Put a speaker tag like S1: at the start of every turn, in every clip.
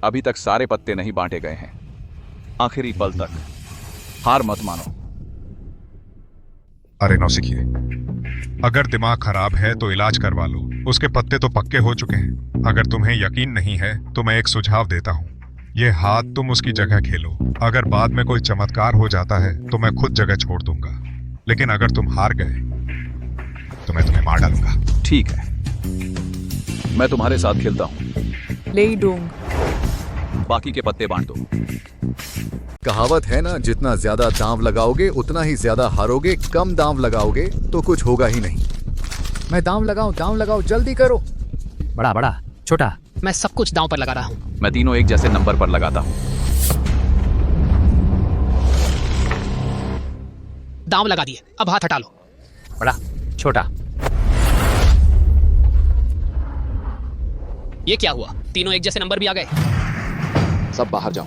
S1: अभी तक सारे पत्ते नहीं बांटे गए हैं। आखिरी पल तक हार मत मानो।
S2: अरे नौसिखिए, अगर दिमाग खराब है तो इलाज करवा लो। उसके पत्ते तो पक्के हो चुके हैं। अगर तुम्हें यकीन नहीं है तो मैं एक सुझाव देता हूँ। ये हाथ तुम उसकी जगह खेलो। अगर बाद में कोई चमत्कार हो जाता है तो मैं खुद जगह छोड़ दूंगा, लेकिन अगर तुम हार गए तो मैं तुम्हें मार डालूंगा।
S1: ठीक है, मैं तुम्हारे साथ खेलता हूँ।
S3: लेई डोंग,
S1: बाकी के पत्ते बांट दो।
S4: कहावत है ना, जितना ज्यादा दांव लगाओगे उतना ही ज्यादा हारोगे। कम दांव लगाओगे तो कुछ होगा ही नहीं।
S3: मैं दांव लगाऊं, जल्दी करो।
S5: बड़ा बड़ा छोटा,
S6: मैं सब कुछ दांव पर लगा रहा हूँ।
S1: मैं तीनों एक जैसे नंबर पर लगाता हूँ।
S6: दांव लगा दिए, अब हाथ हटा लो।
S5: बड़ा छोटा।
S6: ये क्या हुआ? तीनों एक जैसे नंबर भी आ गए।
S1: सब बाहर जाओ।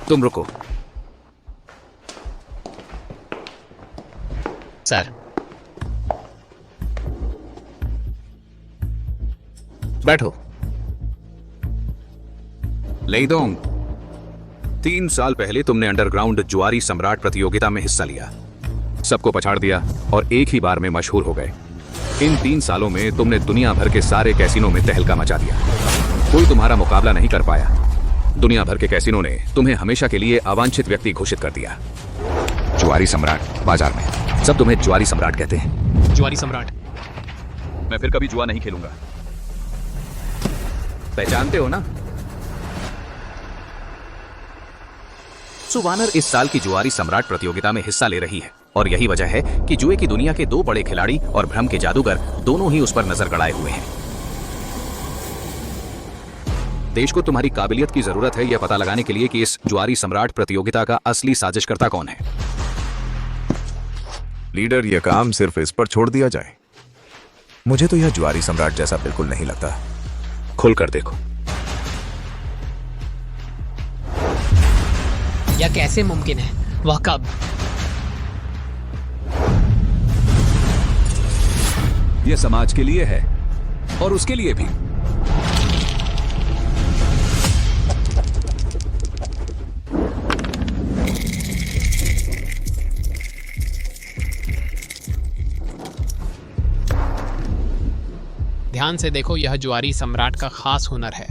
S5: तुम रुको।
S6: सर,
S5: बैठो।
S7: लेइडोंग, 3 साल पहले तुमने अंडरग्राउंड जुआरी सम्राट प्रतियोगिता में हिस्सा लिया, सबको पछाड़ दिया और एक ही बार में मशहूर हो गए। इन 3 सालों में तुमने दुनिया भर के सारे कैसीनो में तहलका मचा दिया। कोई तुम्हारा मुकाबला नहीं कर पाया। दुनिया भर के कैसीनो ने तुम्हें हमेशा के लिए अवांछित व्यक्ति घोषित कर दिया। जुआरी सम्राट बाजार में सब तुम्हें जुआरी सम्राट कहते हैं।
S6: जुआरी सम्राट।
S1: मैं फिर कभी जुआ नहीं खेलूंगा।
S7: पहचानते हो ना? वानर इस साल की जुआरी सम्राट प्रतियोगिता में हिस्सा ले रही है और यही वजह है कि जुए की दुनिया के 2 बड़े खिलाड़ी और भ्रम के जादूगर दोनों ही उस पर नजर गड़ाए हुए हैं। देश को तुम्हारी काबिलियत की जरूरत है यह पता लगाने के लिए कि इस जुआरी सम्राट प्रतियोगिता का असली साजिशकर्ता कौन है।
S8: लीडर, यह काम सिर्फ इस पर छोड़ दिया जाए। मुझे तो यह जुआरी सम्राट जैसा बिल्कुल नहीं लगता।
S7: खुलकर देखो।
S6: यह कैसे मुमकिन है? वह कब?
S1: यह समाज के लिए है और उसके लिए भी।
S6: ध्यान से देखो, यह जुआरी सम्राट का खास हुनर है।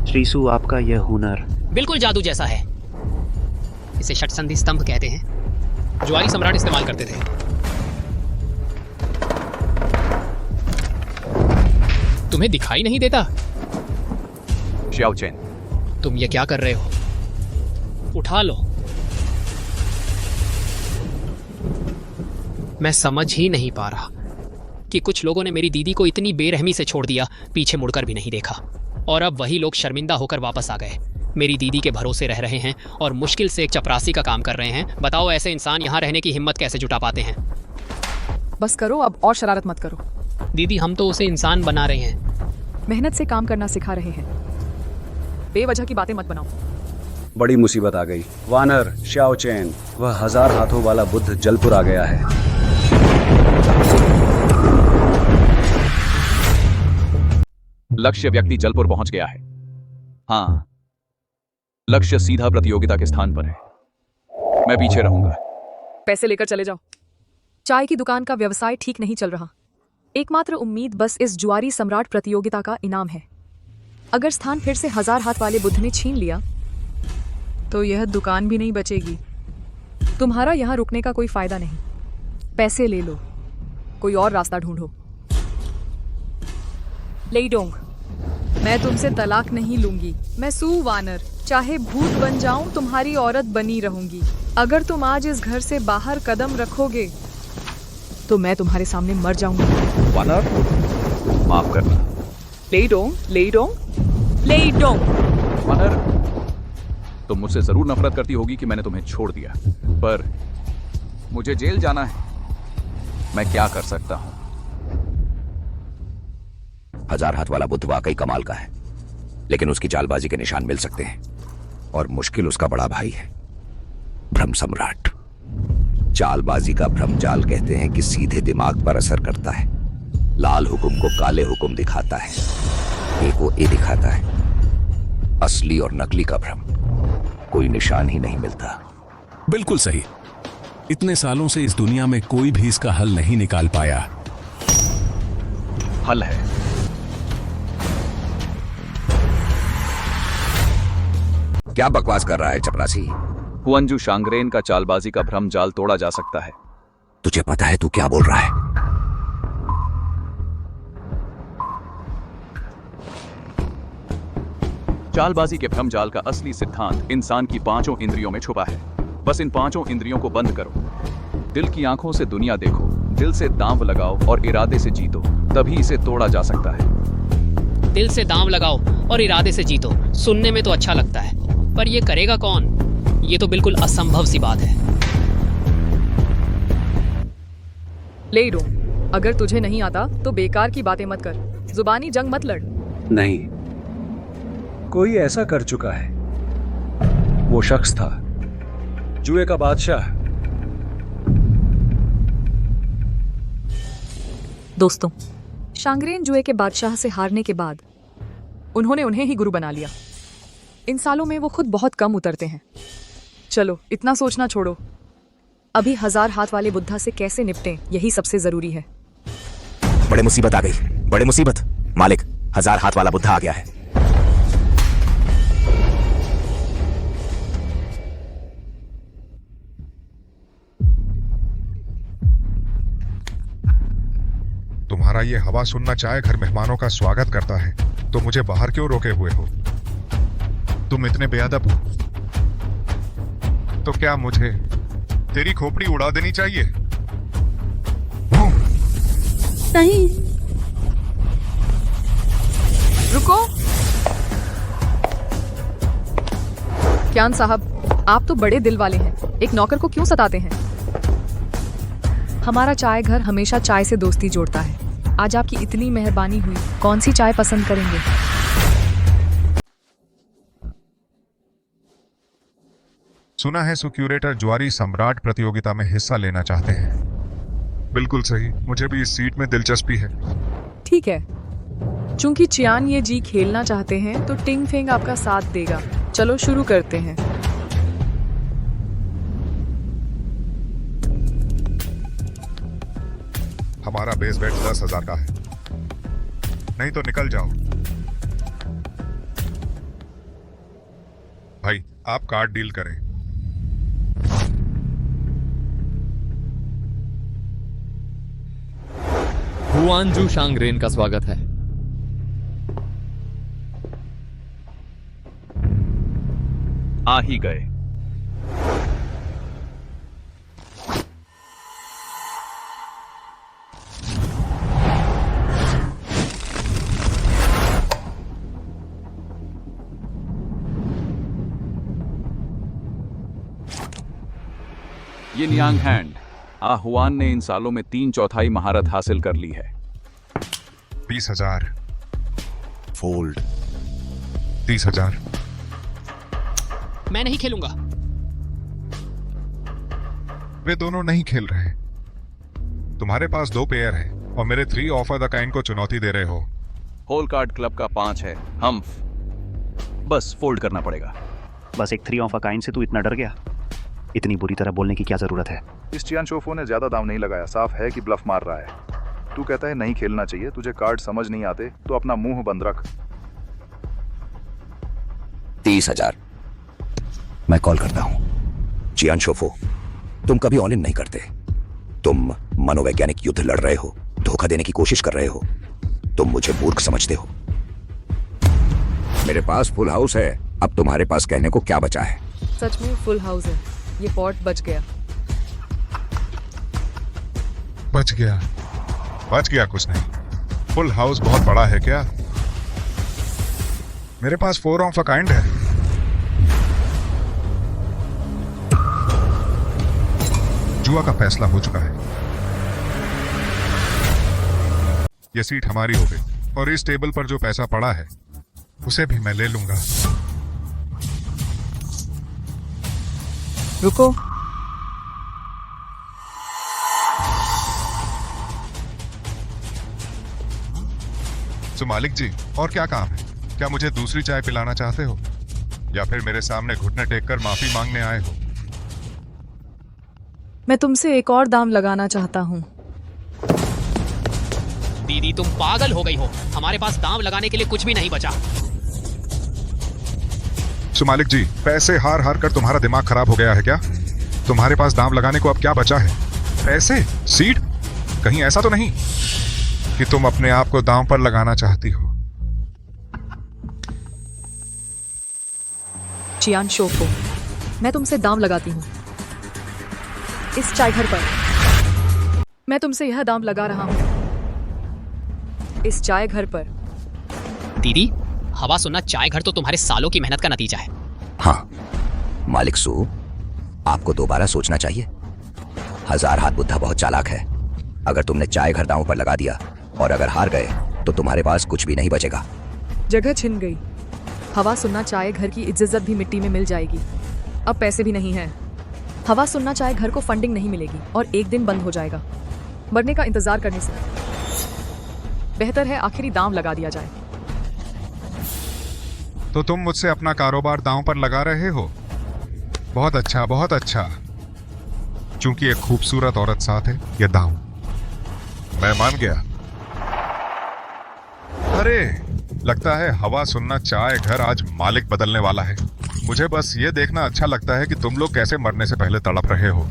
S9: श्रीसु, आपका यह हुनर
S6: बिल्कुल जादू जैसा है। इसे षटसंधि स्तंभ कहते हैं। जुआरी सम्राट इस्तेमाल करते थे। तुम्हें दिखाई नहीं देता?
S1: श्याओ चेन,
S6: तुम ये क्या कर रहे हो? उठा लो। मैं समझ ही नहीं पा रहा कि कुछ लोगों ने मेरी दीदी को इतनी बेरहमी से छोड़ दिया, पीछे मुड़कर भी नहीं देखा, और अब वही लोग शर्मिंदा होकर वापस आ गए। मेरी दीदी के भरोसे रह रहे हैं और मुश्किल से एक चपरासी का काम कर रहे हैं। बताओ, ऐसे इंसान यहाँ रहने की हिम्मत कैसे जुटा पाते हैं?
S3: बस करो अब, और शरारत मत करो।
S6: दीदी, हम तो उसे इंसान बना रहे हैं।
S3: मेहनत से काम करना सिखा रहे हैं। बेवजह की बातें मत बनाओ।
S9: बड़ी मुसीबत आ गई। वानर, श्याओ चैन, वह 1000 हाथों वाला बुद्ध जलपुर आ गया है।
S1: लक्ष्य व्यक्ति जलपुर पहुंच गया है। हाँ, लक्ष्य सीधा प्रतियोगिता के स्थान पर है। मैं पीछे रहूंगा।
S3: पैसे लेकर चले जाओ। चाय की दुकान का व्यवसाय ठीक नहीं चल रहा। एकमात्र उम्मीद बस इस जुआरी सम्राट प्रतियोगिता का इनाम है। अगर स्थान फिर से 1000 हाथ वाले बुद्ध ने छीन लिया तो यह दुकान भी नहीं बचेगी। तुम्हारा यहाँ रुकने का कोई फायदा नहीं। पैसे ले लो, कोई और रास्ता ढूंढो। लेइडोंग, मैं तुमसे तलाक नहीं लूंगी। मैं सू वानर, चाहे भूत बन जाऊं तुम्हारी औरत बनी रहूंगी। अगर तुम आज इस घर से बाहर कदम रखोगे तो मैं तुम्हारे सामने मर जाऊंगी।
S1: वानर, माफ करना।
S3: लेइडोंग, लेइडोंग, लेइडोंग।
S1: वानर, तुम मुझसे जरूर नफरत करती होगी कि मैंने तुम्हें छोड़ दिया, पर मुझे जेल जाना है। मैं क्या कर सकता हूं?
S7: 1000 हाथ वाला बुद्ध वाकई कमाल का है, लेकिन उसकी चालबाजी के निशान मिल सकते हैं और मुश्किल उसका बड़ा भाई है, भ्रम सम्राट। चालबाजी का भ्रम जाल कहते हैं कि सीधे दिमाग पर असर करता है,
S8: लाल हुकुम को काले हुकुम दिखाता है, ए को ए दिखाता है। असली और नकली का भ्रम, कोई निशान ही नहीं मिलता।
S10: बिल्कुल सही। इतने सालों से इस दुनिया में कोई भी इसका हल नहीं निकाल पाया।
S1: हल है।
S8: क्या बकवास कर रहा है चपरासी?
S1: हुआनजू शांगरेन का चालबाजी का भ्रम जाल तोड़ा जा सकता है।
S8: तुझे पता है तू क्या बोल रहा है?
S1: चालबाजी के भ्रम जाल का असली सिद्धांत इंसान की 5 इंद्रियों में छुपा है। बस इन 5 इंद्रियों को बंद करो। दिल की आंखों से दुनिया देखो, दिल से दांव लगाओ और इरादे से जीतो, तभी इसे तोड़ा जा सकता है।
S6: दिल से दांव लगाओ और इरादे से जीतो। सुनने में तो अच्छा लगता है, पर ये करेगा कौन? ये तो बिल्कुल असंभव सी बात है।
S3: ले लो, अगर तुझे नहीं आता तो बेकार की बातें मत कर, जुबानी जंग मत लड़।
S9: नहीं, कोई ऐसा कर चुका है। वो शख्स था जुए का बादशाह।
S3: दोस्तों, शांगरेन जुए के बादशाह से हारने के बाद उन्होंने उन्हें ही गुरु बना लिया। इन सालों में वो खुद बहुत कम उतरते हैं। चलो, इतना सोचना छोड़ो, अभी 1000 हाथ वाले बुद्धा से कैसे निपटें, यही सबसे जरूरी है।
S8: बड़े मुसीबत आ गई, बड़े मुसीबत। मालिक, 1000 हाथ वाला बुद्धा आ गया है।
S2: तुम्हारा ये हवा सुनना चाहे घर मेहमानों का स्वागत करता है, तो मुझे बाहर क्यों रोके हुए हो? तुम इतने बेअदब हो तो क्या मुझे तेरी खोपड़ी उड़ा देनी चाहिए?
S3: नहीं, रुको। क्यान साहब, आप तो बड़े दिल वाले हैं, एक नौकर को क्यों सताते हैं? हमारा चाय घर हमेशा चाय से दोस्ती जोड़ता है। आज आपकी इतनी मेहरबानी हुई, कौन सी चाय पसंद करेंगे?
S2: सुना है सुक्यूरेटर ज्वारी सम्राट प्रतियोगिता में हिस्सा लेना चाहते हैं। बिल्कुल सही, मुझे भी इस सीट में दिलचस्पी है।
S3: ठीक है, चूंकि चियान ये जी खेलना चाहते हैं तो टिंग फेंग आपका साथ देगा। चलो शुरू करते हैं।
S2: हमारा बेस बेट 10,000 का है, नहीं तो निकल जाओ। भाई, आप कार्ड डील करें।
S11: हुआनजू शांगरेन का स्वागत है।
S1: आ ही गए। ये नियांग हैंड, आहुआन ने इन सालों में 3/4 महारत हासिल कर ली है।
S2: 20,000
S8: फोल्ड।
S2: 30,000।
S6: मैं नहीं खेलूंगा।
S2: वे दोनों नहीं खेल रहे। तुम्हारे पास 2 पेयर है और मेरे 3 ऑफ द काइंड को चुनौती दे रहे हो।
S1: होल कार्ड क्लब का 5 है, हम बस फोल्ड करना पड़ेगा।
S9: बस एक 3 ऑफ अ काइंड से तू इतना डर गया? इतनी बुरी तरह बोलने की क्या जरूरत है?
S12: इस चियान शोफो ने ज्यादा दाम नहीं लगाया, साफ है कि ब्लफ मार रहा है। तू कहता है नहीं खेलना चाहिए, तुझे कार्ड समझ नहीं आते तो अपना मुंह बंद रख।
S8: 30,000। मैं कॉल करता हूं। चियान शोफो, तुम कभी ऑन इन नहीं करते। तुम मनोवैज्ञानिक युद्ध लड़ रहे हो, धोखा देने की कोशिश कर रहे हो। तुम मुझे मूर्ख समझते हो। मेरे पास फुल हाउस है, अब तुम्हारे पास कहने को क्या बचा है?
S3: सच में फुल हाउस है। ये पॉट बच गया।
S2: बच गया? बच गया कुछ नहीं। फुल हाउस बहुत बड़ा है क्या? मेरे पास 4 ऑफ अ काइंड है। जुआ का फैसला हो चुका है। यह सीट हमारी हो गई और इस टेबल पर जो पैसा पड़ा है उसे भी मैं ले लूंगा।
S3: रुको,
S2: सो मालिक जी, और क्या काम है? क्या मुझे दूसरी चाय पिलाना चाहते हो, या फिर मेरे सामने घुटने टेक कर माफी मांगने आए हो?
S3: मैं तुमसे एक और दाम लगाना चाहता हूँ।
S6: दीदी तुम पागल हो गई हो, हमारे पास दांव लगाने के लिए कुछ भी नहीं बचा।
S2: सो मालिक जी, पैसे हार हार कर तुम्हारा दिमाग खराब हो गया है क्या? तुम्हारे पास दांव लगाने को अब क्या बचा है? पैसे? सीट? कहीं ऐसा तो नहीं कि तुम अपने आप को दांव पर लगाना चाहती हो?
S3: चियान शोफो, मैं तुमसे दाम लगाती हूँ इस चाय घर पर। मैं तुमसे यह दाम लगा रहा हूँ इस चाय घर पर।
S6: दीदी, हवा सुनना चाय घर तो तुम्हारे सालों की मेहनत का नतीजा है।
S8: हाँ मालिक सू, आपको दोबारा सोचना चाहिए। 1000 हाथ बुद्धा बहुत चालाक है। अगर तुमने चाय घर दांव पर लगा दिया और अगर हार गए तो तुम्हारे पास कुछ भी नहीं बचेगा।
S3: जगह छिन गई। हवा सुनना चाय घर की इज्जत भी मिट्टी में मिल जाएगी। अब पैसे भी नहीं है। हवा सुनना चाय घर को फंडिंग नहीं मिलेगी और एक दिन बंद हो जाएगा। मरने का इंतजार करने से बेहतर है आखिरी दांव लगा दिया जाए।
S2: तो तुम मुझसे अपना कारोबार दांव पर लगा रहे हो? बहुत अच्छा, बहुत अच्छा। चूंकि एक खूबसूरत औरत साथ है, यह दांव मैं मान गया। अरे लगता है हवा सुनना चाय घर आज मालिक बदलने वाला है। मुझे बस ये देखना अच्छा लगता है कि तुम लोग कैसे मरने से पहले तड़प रहे हो।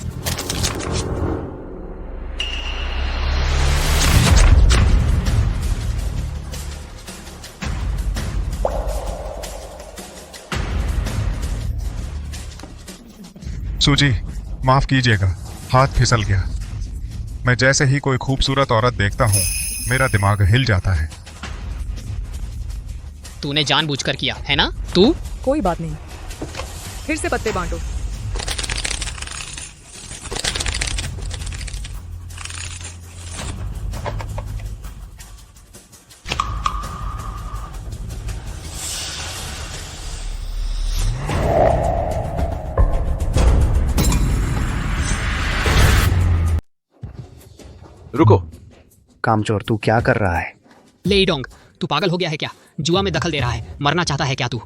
S2: सूजी, माफ कीजिएगा, हाथ फिसल गया। मैं जैसे ही कोई खूबसूरत औरत देखता हूँ मेरा दिमाग हिल जाता है।
S6: तूने जानबूझकर किया है ना? तू
S3: कोई बात नहीं, फिर से पत्ते बांटो।
S1: रुको।
S5: कामचोर, तू क्या कर रहा है?
S6: लेईडोंग, तू पागल हो गया है क्या? जुआ में दखल दे रहा है। मरना चाहता है क्या तू?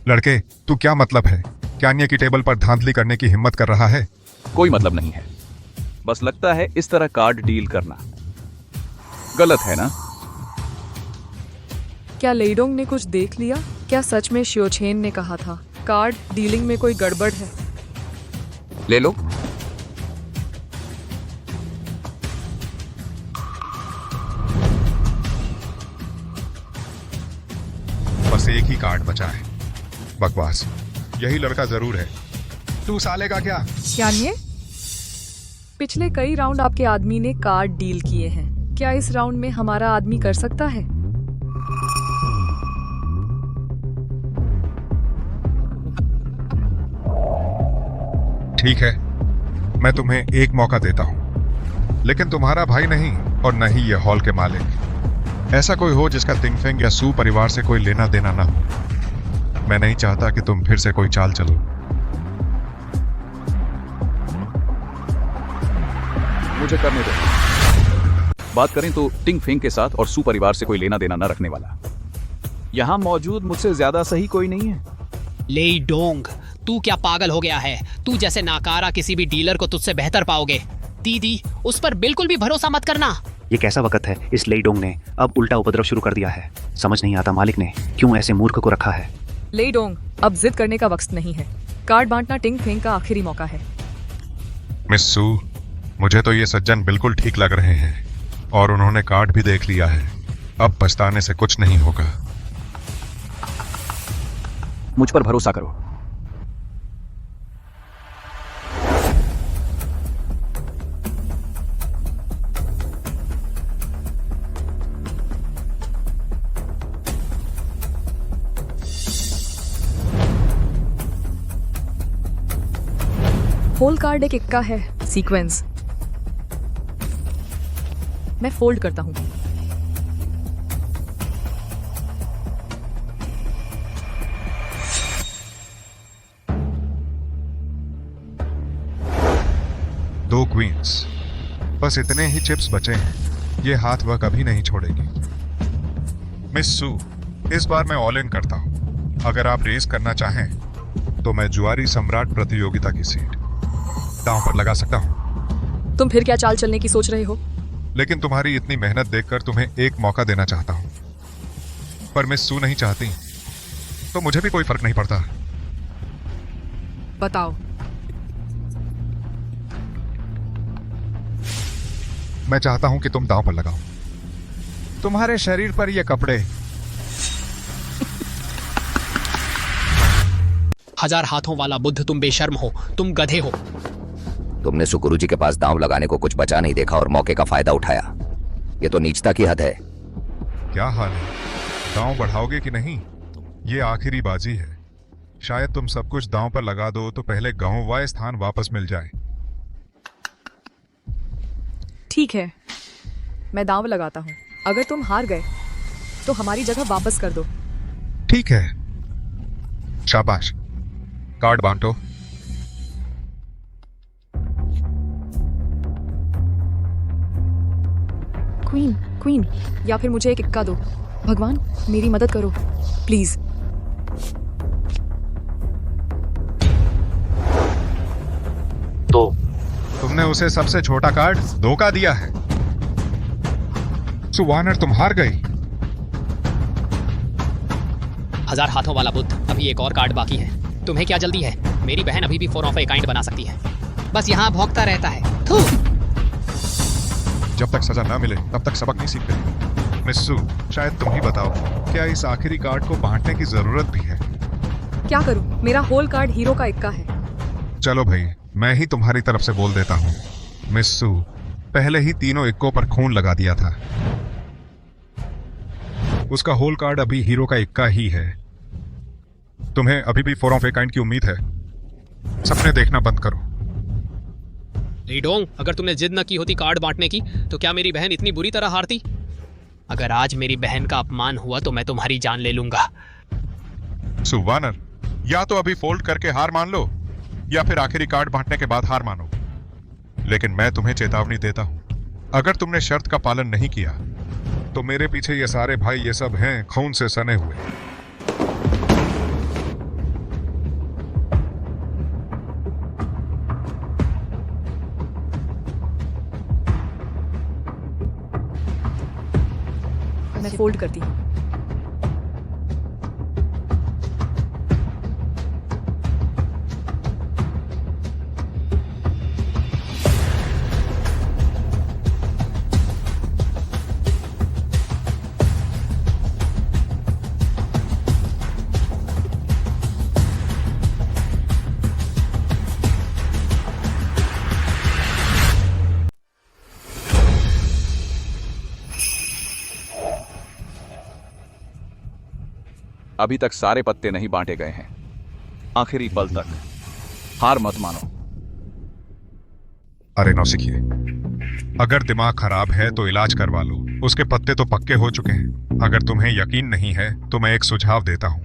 S2: लड़के, तू क्या मतलब है? क्यान्ये की टेबल पर धांधली करने की हिम्मत कर रहा है?
S1: कोई मतलब नहीं है, बस लगता है इस तरह कार्ड डील करना गलत है ना?
S3: क्या लेईडोंग ने कुछ देख लिया? क्या सच में शियोचेन ने कहा था कार्ड डीलिंग में कोई गड़बड़ है?
S5: ले लो।
S2: बस एक ही कार्ड बचा है। बकवास, यही लड़का जरूर है। तू साले का क्या?
S3: क्यान्ये, पिछले कई राउंड आपके आदमी ने कार्ड डील किए हैं। क्या इस राउंड में हमारा आदमी कर सकता है?
S2: ठीक है, मैं तुम्हें एक मौका देता हूं, लेकिन तुम्हारा भाई नहीं और न ही ये हॉल के मालिक। ऐसा कोई हो जिसका तिंगफेंग या सू परिवार से कोई लेना देना ना हो। मैं नहीं चाहता कि तुम फिर से कोई चाल चलो।
S1: मुझे करने दो। बात करें तो टिंग फेंग के साथ और सू परिवार से कोई लेना देना न रखने वाला यहां मौजूद मुझसे ज्यादा सही कोई नहीं है।
S6: लेईडोंग, तू क्या पागल हो गया है? तू जैसे नाकारा किसी भी डीलर को तुझसे बेहतर पाओगे। दीदी, उस पर बिल्कुल भी भरोसा मत करना।
S5: ये कैसा वक्त है? इस लेईडोंग ने अब उल्टा उपद्रव शुरू कर दिया है। समझ नहीं आता मालिक ने क्यों ऐसे मूर्ख को रखा है।
S3: लेईडोंग, अब जिद करने का वक्त नहीं है। कार्ड बांटना टिंग फेंग का आखिरी मौका है।
S2: मिस सू, मुझे तो ये सज्जन बिल्कुल ठीक लग रहे हैं और उन्होंने कार्ड भी देख लिया है। अब पछताने से कुछ नहीं होगा।
S1: मुझ पर भरोसा करो।
S3: होल कार्ड एक इक्का है, सीक्वेंस। मैं फोल्ड करता हूं।
S2: दो क्वींस, बस इतने ही चिप्स बचे हैं। ये हाथ वह कभी नहीं छोड़ेगी। मिस सू, इस बार मैं ऑल इन करता हूँ। अगर आप रेस करना चाहें तो मैं जुआरी सम्राट प्रतियोगिता की सीट दांव पर लगा सकता हूँ।
S3: तुम फिर क्या चाल चलने की सोच रहे हो?
S2: लेकिन तुम्हारी इतनी मेहनत देखकर तुम्हें एक मौका देना चाहता हूँ। पर मिस सू नहीं चाहती तो मुझे भी कोई फर्क नहीं पड़ता।
S3: बताओ।
S2: मैं चाहता हूं कि तुम दांव पर लगाओ। तुम्हारे शरीर पर ये कपड़े।
S6: हजार हाथों वाला बुद्ध, तुम बेशर्म हो, तुम गधे हो।
S8: तुमने सुकुरु जी के पास दांव लगाने को कुछ बचा नहीं देखा और मौके का फायदा उठाया। ये तो नीचता की हद है।
S2: क्या हाल है? दांव बढ़ाओगे कि नहीं? ये आखिरी बाजी है। शायद तुम सब कुछ दांव पर लगा दो तो पहले गंवाए स्थान वापस मिल जाए।
S3: ठीक है, मैं दांव लगाता हूँ। अगर तुम हार गए तो हमारी जगह वापस कर दो।
S2: ठीक है, शाबाश। कार्ड बांटो।
S3: क्वीन, क्वीन, या फिर मुझे एक इक्का दो। भगवान, मेरी मदद करो प्लीज।
S5: तो
S2: तुमने उसे सबसे छोटा कार्ड धोखा दिया है। सुवानर, तुम हार गई।
S6: हजार हाथों वाला बुद्ध, अभी एक और कार्ड बाकी है। तुम्हें क्या जल्दी है? मेरी बहन अभी भी 4 ऑफ ए काइंड बना सकती है। बस यहाँ भौंकता रहता है। थू।
S2: जब तक सजा ना मिले तब तक सबक नहीं सीखते। मिस्सू, शायद तुम ही बताओ, क्या इस आखिरी कार्ड को बांटने की जरूरत भी है?
S3: क्या करूं? मेरा होल कार्ड हीरो का इक्का है।
S2: चलो भाई, मैं ही तुम्हारी तरफ से बोल देता हूँ। मिस्सू, पहले ही तीनों इक्कों पर खून लगा दिया था। उसका होल कार्ड अभी हीरो का इक्का ही है। तुम्हें अभी भी 4 ऑफ ए काइंड की उम्मीद है। सपने देखना बंद करो।
S6: लीडोंग, अगर तुमने जिद न की होती कार्ड बांटने की तो क्या मेरी बहन इतनी बुरी तरह हारती? अगर आज मेरी बहन का अपमान हुआ तो मैं तुम्हारी जान ले लूंगा।
S2: सुवानर, या तो अभी फोल्ड करके हार मान लो या फिर आखिरी कार्ड बांटने के बाद हार मानो। लेकिन मैं तुम्हें चेतावनी देता हूं, अगर तुमने शर्त का पालन नहीं किया तो मेरे पीछे ये सारे भाई ये सब हैं खून से सने हुए।
S3: मैं फोल्ड करती हूँ।
S1: अभी तक सारे पत्ते नहीं बांटे गए हैं। आखिरी पल तक हार मत मानो।
S2: अरे नौसिखिए, अगर दिमाग खराब है तो इलाज करवा लो। उसके पत्ते तो पक्के हो चुके हैं। अगर तुम्हें यकीन नहीं है तो मैं एक सुझाव देता हूँ।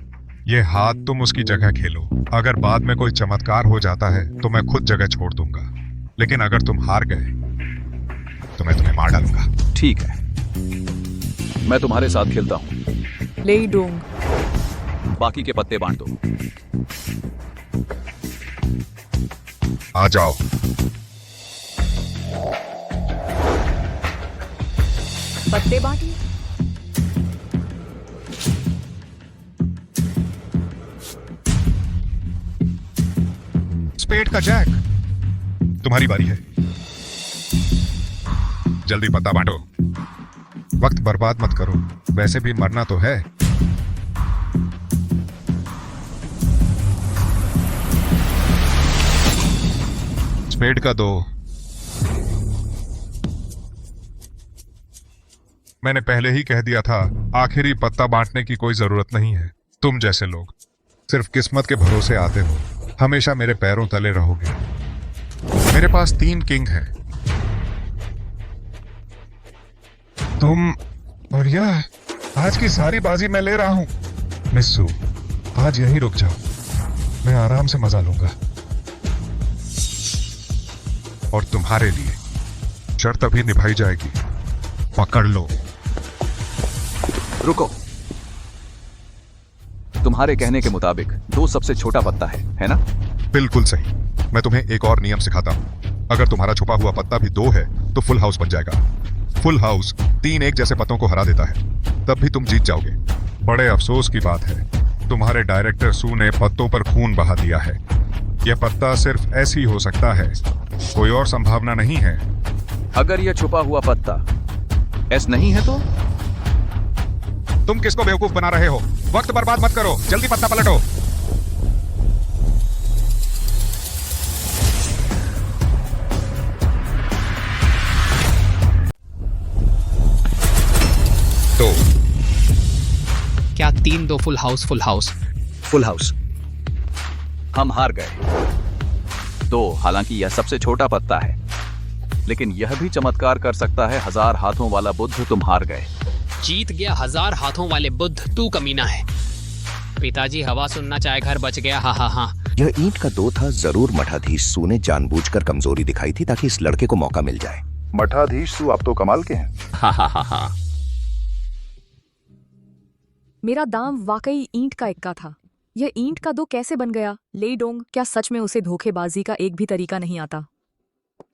S2: ये हाथ तुम उसकी जगह खेलो। अगर बाद में कोई चमत्कार हो जाता है तो मैं खुद जगह छोड़ दूंगा। लेकिन अगर तुम हार गए तो मैं तुम्हें मार डालूंगा।
S1: ठीक है, मैं तुम्हारे साथ खेलता हूँ।
S3: लीडोंग,
S1: बाकी के पत्ते बांट दो।
S2: आ जाओ।
S3: पत्ते बांटिए।
S2: स्पेड का जैक, तुम्हारी बारी है। जल्दी पत्ता बांटो। वक्त बर्बाद मत करो, वैसे भी मरना तो है। स्पेड का 2। मैंने पहले ही कह दिया था, आखिरी पत्ता बांटने की कोई जरूरत नहीं है। तुम जैसे लोग सिर्फ किस्मत के भरोसे आते हो, हमेशा मेरे पैरों तले रहोगे। मेरे पास 3 किंग हैं, तुम और यह। आज की सारी बाजी मैं ले रहा हूं। मिस्सू, आज यहीं रुक जाओ, मैं आराम से मजा लूंगा। और तुम्हारे लिए शर्त अभी निभाई जाएगी। पकड़ लो।
S1: रुको, तुम्हारे कहने के मुताबिक 2 सबसे छोटा पत्ता है ना?
S2: बिल्कुल सही। मैं तुम्हें एक और नियम सिखाता हूँ। अगर तुम्हारा छुपा हुआ पत्ता भी 2 है तो फुल हाउस बन जाएगा। फुल हाउस 3 एक जैसे पत्तों को हरा देता है, तब भी तुम जीत जाओगे। बड़े अफसोस की बात है, तुम्हारे डायरेक्टर सू ने पत्तों पर खून बहा दिया है। यह पत्ता सिर्फ ऐसे ही हो सकता है, कोई और संभावना नहीं है।
S1: अगर यह छुपा हुआ पत्ता एस नहीं है तो?
S2: तुम किसको बेवकूफ बना रहे हो? वक्त बर्बाद मत करो, जल्दी पत्ता पलटो। तो
S6: क्या 3-2 फुल हाउस? Full house.
S1: हम हार गए। तो हालांकि यह सबसे छोटा पत्ता है, लेकिन यह भी चमत्कार कर सकता है। 1000 हाथों वाला बुद्ध, तुम हार गए।
S6: जीत गया 1000 हाथों वाले बुद्ध, तू कमीना है। पिताजी हवा सुनना चाहे घर बच गया। हा।
S8: यह ईंट का 2 था। जरूर मठाधीश सू ने जानबूझकर कमजोरी दिखाई थी ताकि इस लड़के को मौका मिल जाए।
S12: मठाधीश सू, आप तो कमाल के हैं।
S6: हा।
S3: मेरा दाम वाकई ईंट का इक्का था। यह ईंट का 2 कैसे बन गया? ले डोंग, क्या सच में उसे धोखेबाजी का एक भी तरीका नहीं आता?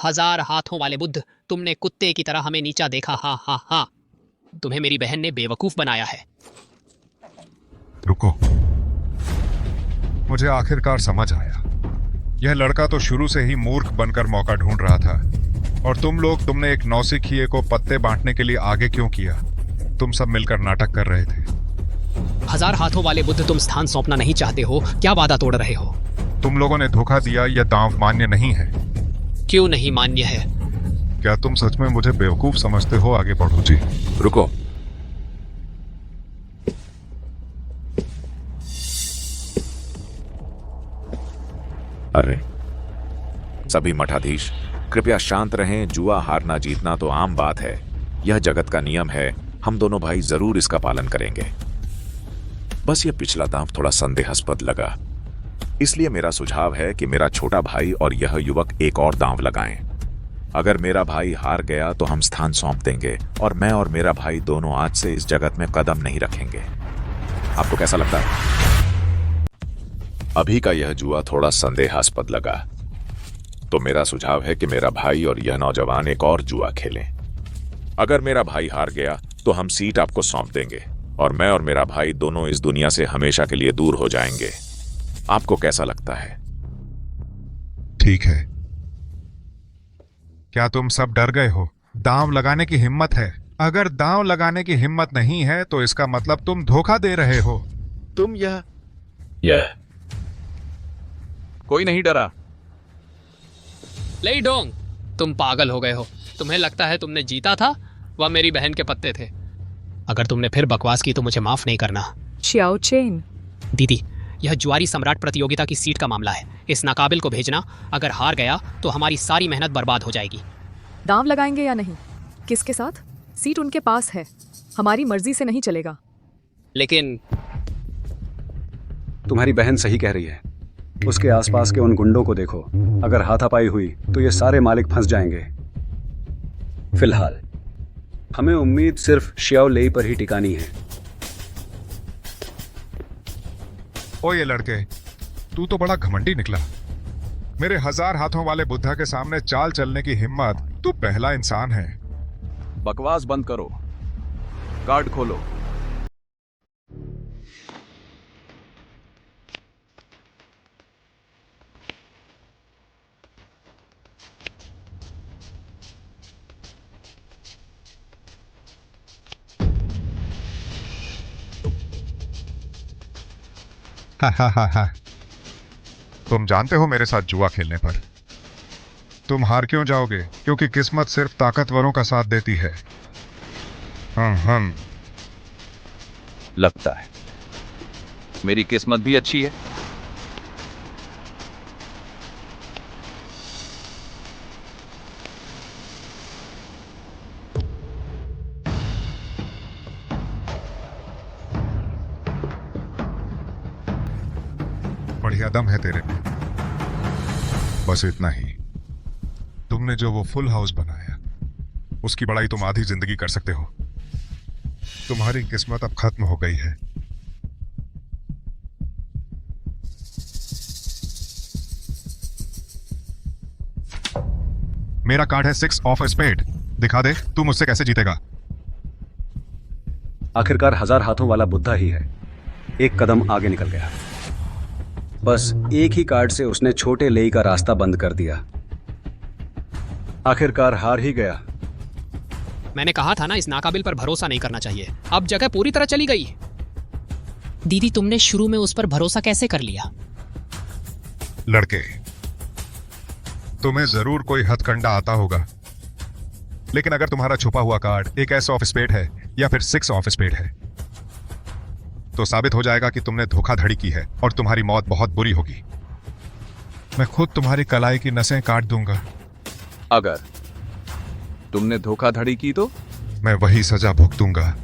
S6: 1000 हाथों वाले बुद्ध, तुमने कुत्ते की तरह हमें नीचा देखा। हा। तुम्हें मेरी बहन ने बेवकूफ बनाया है।
S2: रुको, मुझे आखिरकार समझ आया। यह लड़का तो शुरू से ही मूर्ख बनकर मौका ढूंढ रहा था, और तुमने एक नौसिखिए को पत्ते बांटने के लिए आगे क्यों किया? तुम सब मिलकर नाटक कर रहे थे।
S6: 1000 हाथों वाले बुद्ध, तुम स्थान सौंपना नहीं चाहते हो? क्या वादा तोड़ रहे हो?
S2: तुम लोगों ने धोखा दिया। यह दांव मान्य नहीं है।
S6: क्यों नहीं मान्य है?
S2: क्या तुम सच में मुझे बेवकूफ समझते हो? आगे बढ़ो जी।
S7: रुको। अरे सभी मठाधीश, कृपया शांत रहें। जुआ हारना जीतना तो आम बात है। यह जगत का नियम है। हम दोनों भाई जरूर इसका पालन करेंगे। बस यह पिछला दांव थोड़ा संदेहास्पद लगा, इसलिए मेरा सुझाव है कि मेरा छोटा भाई और यह युवक एक और दांव लगाएं। अगर मेरा भाई हार गया तो हम स्थान सौंप देंगे, और मैं और मेरा भाई दोनों आज से इस जगत में कदम नहीं रखेंगे। आपको कैसा लगता है? अभी का यह जुआ थोड़ा संदेहास्पद लगा, तो मेरा सुझाव है कि मेरा भाई और यह नौजवान एक और जुआ खेलें। अगर मेरा भाई हार गया तो हम सीट आपको सौंप देंगे, और मैं और मेरा भाई दोनों इस दुनिया से हमेशा के लिए दूर हो जाएंगे। आपको कैसा लगता है?
S2: ठीक है। क्या तुम सब डर गए हो? दांव लगाने की हिम्मत है। अगर दांव लगाने की हिम्मत नहीं है तो इसका मतलब तुम धोखा दे रहे हो।
S7: तुम यह
S1: कोई नहीं डरा।
S6: ले डोंग, तुम पागल हो गए हो। तुम्हें लगता है तुमने जीता था? वह मेरी बहन के पत्ते थे। अगर तुमने फिर बकवास की तो मुझे माफ नहीं करना।
S3: श्याओ चेन,
S6: दीदी, यह जुआरी सम्राट प्रतियोगिता की सीट का मामला है। इस नाकाबिल को भेजना। अगर हार गया तो हमारी सारी मेहनत बर्बाद हो जाएगी।
S3: दांव लगाएंगे या नहीं? किसके साथ? सीट उनके पास है, हमारी मर्जी से नहीं चलेगा।
S6: लेकिन
S9: तुम्हारी बहन सही कह रही है। उसके आसपास के उन गुंडों को देखो। अगर हाथापाई हुई तो ये सारे मालिक फंस जाएंगे। फिलहाल हमें उम्मीद सिर्फ श्याओ लेई पर ही टिकानी है।
S2: ओ ये लड़के, तू तो बड़ा घमंडी निकला। मेरे 1000 हाथों वाले बुद्धा के सामने चाल चलने की हिम्मत। तू पहला इंसान है।
S1: बकवास बंद करो, कार्ड खोलो।
S2: हा। तुम जानते हो मेरे साथ जुआ खेलने पर तुम हार क्यों जाओगे? क्योंकि किस्मत सिर्फ ताकतवरों का साथ देती है। हम
S1: लगता है मेरी किस्मत भी अच्छी है।
S2: बढ़िया दम है तेरे में। बस इतना ही। तुमने जो वो फुल हाउस बनाया, उसकी बड़ाई तुम आधी जिंदगी कर सकते हो। तुम्हारी किस्मत अब खत्म हो गई है। मेरा कार्ड है 6 ऑफ स्पेड। दिखा दे तू मुझसे कैसे जीतेगा।
S9: आखिरकार 1000 हाथों वाला बुद्धा ही है। एक कदम आगे निकल गया। बस एक ही कार्ड से उसने छोटे लेई का रास्ता बंद कर दिया। आखिरकार हार ही गया।
S6: मैंने कहा था ना, इस नाकाबिल पर भरोसा नहीं करना चाहिए। अब जगह पूरी तरह चली गई। दीदी, तुमने शुरू में उस पर भरोसा कैसे कर लिया?
S2: लड़के, तुम्हें जरूर कोई हथकंडा आता होगा, लेकिन अगर तुम्हारा छुपा हुआ कार्ड एक एस ऑफ स्पेड है या फिर 6 ऑफ स्पेड है, तो साबित हो जाएगा कि तुमने धोखाधड़ी की है और तुम्हारी मौत बहुत बुरी होगी। मैं खुद तुम्हारी कलाई की नसें काट दूंगा।
S1: अगर तुमने धोखाधड़ी की तो
S2: मैं वही सजा भुगतूंगा,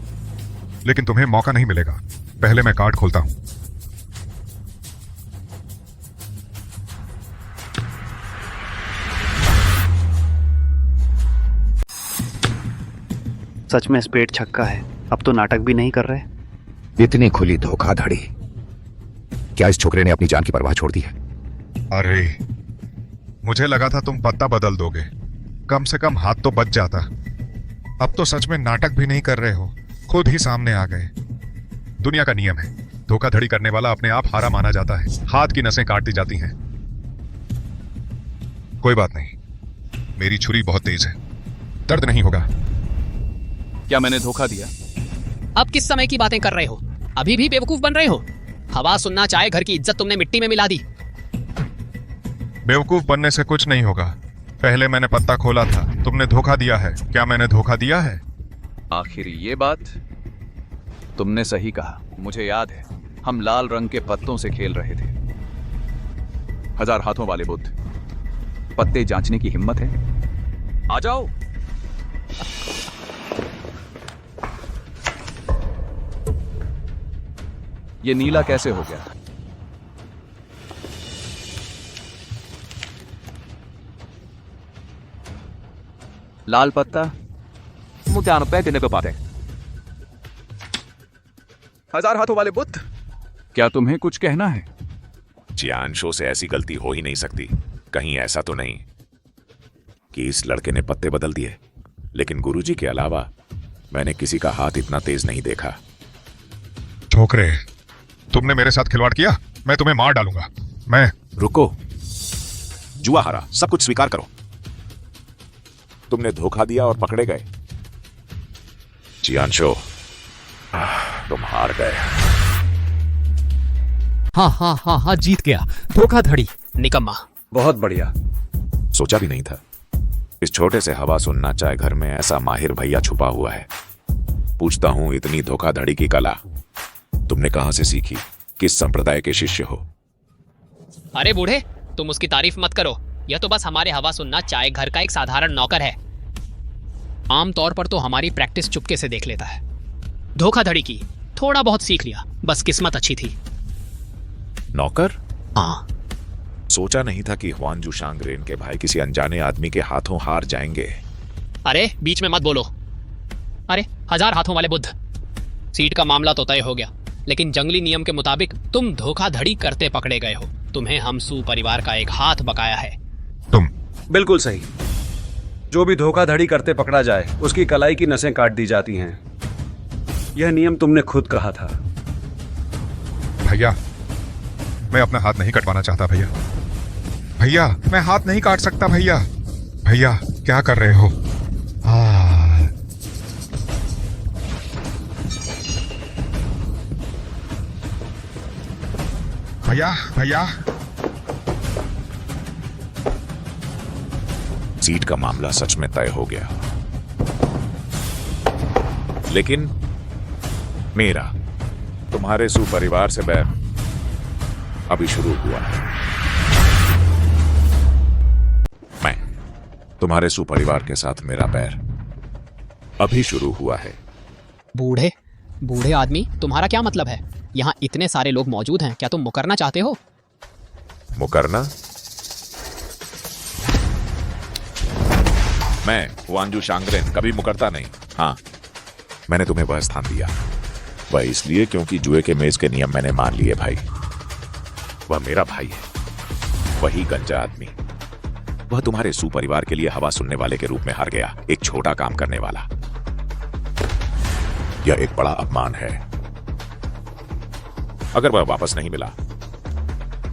S2: लेकिन तुम्हें मौका नहीं मिलेगा। पहले मैं कार्ड खोलता हूं।
S5: सच में स्पेड छक्का है। अब तो नाटक भी नहीं कर रहे।
S8: इतनी खुली धोखाधड़ी। क्या इस छोकरे ने अपनी जान की परवाह छोड़ दी है?
S2: अरे, मुझे लगा था तुम पत्ता बदल दोगे, कम से कम हाथ तो बच जाता। अब तो सच में नाटक भी नहीं कर रहे हो, खुद ही सामने आ गए। दुनिया का नियम है, धोखाधड़ी करने वाला अपने आप हारा माना जाता है। हाथ की नसें काट दी जाती हैं। कोई बात नहीं, मेरी छुरी बहुत तेज है, दर्द नहीं होगा।
S1: क्या मैंने धोखा दिया?
S6: अब किस समय की बातें कर रहे हो? अभी भी बेवकूफ बन रहे हो? हवा सुनना चाहे, घर की इज्जत तुमने मिट्टी में मिला दी।
S2: बेवकूफ बनने से कुछ नहीं होगा। पहले मैंने पत्ता खोला था, तुमने धोखा दिया है। क्या मैंने धोखा दिया है?
S1: आखिर ये बात तुमने सही कहा। मुझे याद है, हम लाल रंग के पत्तों से खेल रहे थे। 1000 हाथों वाले बुद्ध, पत्ते जांचने की हिम्मत है? आ जाओ। ये नीला कैसे हो गया? लाल पत्ता मुद्दान पे देने को पाते। 1000 हाथों वाले बुद्ध, क्या तुम्हें कुछ कहना है?
S7: जियानशो से ऐसी गलती हो ही नहीं सकती। कहीं ऐसा तो नहीं कि इस लड़के ने पत्ते बदल दिए, लेकिन गुरुजी के अलावा मैंने किसी का हाथ इतना तेज नहीं देखा।
S2: छोकरे, तुमने मेरे साथ खिलवाड़ किया, मैं तुम्हें मार डालूंगा। मैं
S7: रुको, जुआ हारा, सब कुछ स्वीकार करो। तुमने धोखा दिया और पकड़े गए। जियानशो, तुम हार गए।
S6: हाँ, जीत गया। धोखाधड़ी, निकम्मा।
S9: बहुत बढ़िया।
S7: सोचा भी नहीं था इस छोटे से हवा सुनना चाहे घर में ऐसा माहिर भैया छुपा हुआ है। पूछता हूं, इतनी धोखाधड़ी की कला तुमने कहां से सीखी? किस संप्रदाय के शिष्य हो?
S6: अरे बूढ़े, तुम उसकी तारीफ मत करो। यह तो बस हमारे हवा सुनना चाहे घर का एक साधारण नौकर है। आमतौर पर तो हमारी प्रैक्टिस चुपके से देख लेता है। धोखाधड़ी की थोड़ा बहुत सीख लिया, बस किस्मत अच्छी थी।
S7: नौकर?
S6: हाँ।
S7: सोचा नहीं था कि हुआनजू शांगरेन के भाई किसी अनजाने आदमी के हाथों हार जाएंगे।
S6: अरे बीच में मत बोलो। अरे 1000 हाथों वाले बुद्ध, सीट का मामला तो तय हो गया, लेकिन जंगली नियम के मुताबिक तुम धोखाधड़ी करते पकड़े गए हो। तुम्हें हमसू परिवार का एक हाथ बकाया है।
S2: तुम?
S9: बिल्कुल सही। जो भी धोखाधड़ी करते पकड़ा जाए, उसकी कलाई की नसें काट दी जाती हैं। यह नियम तुमने खुद कहा था।
S2: भैया, मैं अपना हाथ नहीं कटवाना चाहता। भैया, भैया, मैं हाथ नहीं काट सकता। भैया, भैया, क्या कर रहे हो? भैया, भैया।
S7: सीट का मामला सच में तय हो गया, लेकिन मेरा तुम्हारे सुपरिवार से बैर अभी शुरू हुआ है। मैं तुम्हारे सुपरिवार के साथ मेरा बैर अभी शुरू हुआ है।
S6: बूढ़े बूढ़े आदमी, तुम्हारा क्या मतलब है? यहाँ इतने सारे लोग मौजूद हैं, क्या तुम मुकरना चाहते हो?
S7: मुकरना? मैं हुआनजू शांगरेन कभी मुकरता नहीं। हाँ, मैंने तुम्हें वह स्थान दिया, वह इसलिए क्योंकि जुए के मेज के नियम मैंने मान लिए। भाई, वह मेरा भाई है, वही गंजा आदमी वह तुम्हारे सुपरिवार के लिए हवा सुनने वाले के रूप में हार गया, एक छोटा काम करने वाला। यह एक बड़ा अपमान है। अगर वह वापस नहीं मिला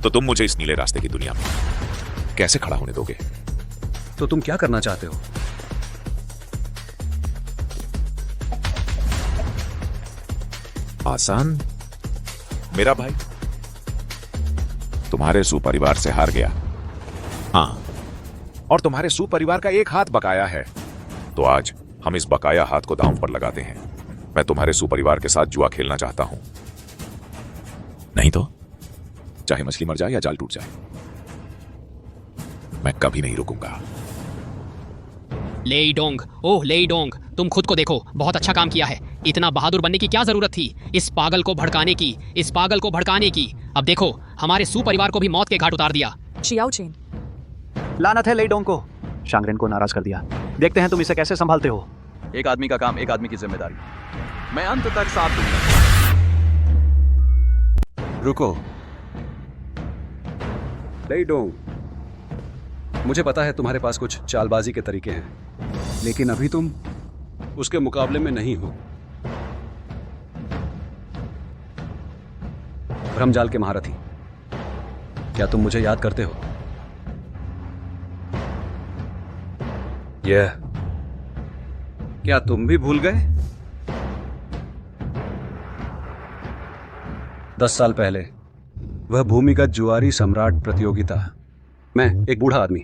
S7: तो तुम मुझे इस नीले रास्ते की दुनिया में कैसे खड़ा होने दोगे?
S9: तो तुम क्या करना चाहते हो?
S7: आसान। मेरा भाई तुम्हारे सुपरिवार से हार गया। हाँ, और तुम्हारे सुपरिवार का एक हाथ बकाया है। तो आज हम इस बकाया हाथ को दांव पर लगाते हैं। मैं तुम्हारे सुपरिवार के साथ जुआ खेलना चाहता हूं। नहीं तो चाहे मछली मर जाए या जाल टूट जाए, मैं कभी नहीं रुकूंगा।
S6: लेईडोंग, ओह लेईडोंग, तुम खुद को देखो, बहुत अच्छा काम किया है। इतना बहादुर बनने की क्या जरूरत थी? इस पागल को भड़काने की, इस पागल को भड़काने की। अब देखो, हमारे सुपरिवार को भी मौत के घाट उतार दिया।
S3: शियाओ चेन,
S5: लानत है लेईडोंग को, शांगरेन को नाराज कर दिया। देखते हैं तुम इसे कैसे संभालते हो।
S1: एक आदमी का काम, एक आदमी की जिम्मेदारी। मैं अंत तक साथ दूंगा।
S9: रुको लेईडोंग, मुझे पता है तुम्हारे पास कुछ चालबाजी के तरीके हैं, लेकिन अभी तुम उसके मुकाबले में नहीं हो। भ्रमजाल के महारथी, क्या तुम मुझे याद करते हो? यह क्या तुम भी भूल गए? 10 साल पहले वह भूमिगत जुआरी सम्राट प्रतियोगिता, मैं एक बूढ़ा आदमी,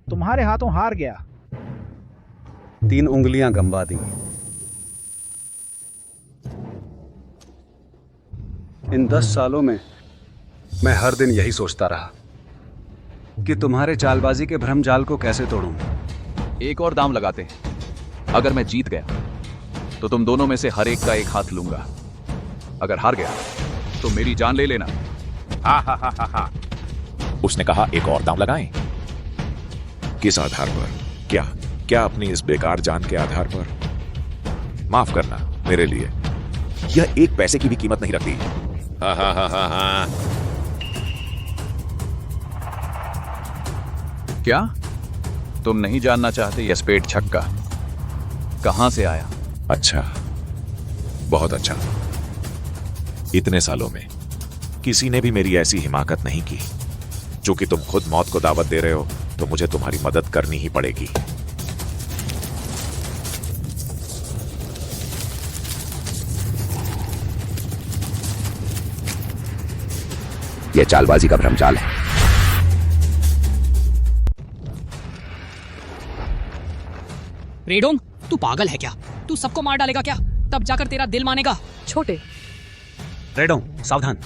S13: तुम्हारे हाथों हार गया।
S9: 3 उंगलियां गंवा दी। इन 10 सालों में मैं हर दिन यही सोचता रहा कि तुम्हारे चालबाजी के भ्रमजाल को कैसे तोड़ूं।
S1: एक और दांव लगाते हैं। अगर मैं जीत गया तो तुम दोनों में से हर एक का एक हाथ लूंगा। अगर हार गया तो मेरी जान ले लेना।
S7: हा। उसने कहा एक और दांव लगाएं। किस आधार पर? क्या अपनी इस बेकार जान के आधार पर? माफ करना, मेरे लिए यह 1 पैसे की भी कीमत नहीं रखती। हा।
S1: क्या तुम नहीं जानना चाहते यह स्पेड छक्का कहां से आया?
S7: अच्छा, बहुत अच्छा। इतने सालों में किसी ने भी मेरी ऐसी हिमाकत नहीं की। चूंकि तुम खुद मौत को दावत दे रहे हो तो मुझे तुम्हारी मदद करनी ही पड़ेगी।
S8: यह चालबाजी का भ्रमजाल है।
S6: रेडोंग, तू पागल है क्या? तू सबको मार डालेगा क्या? तब जाकर तेरा दिल मानेगा।
S3: छोटे,
S9: रेडोंग सावधान।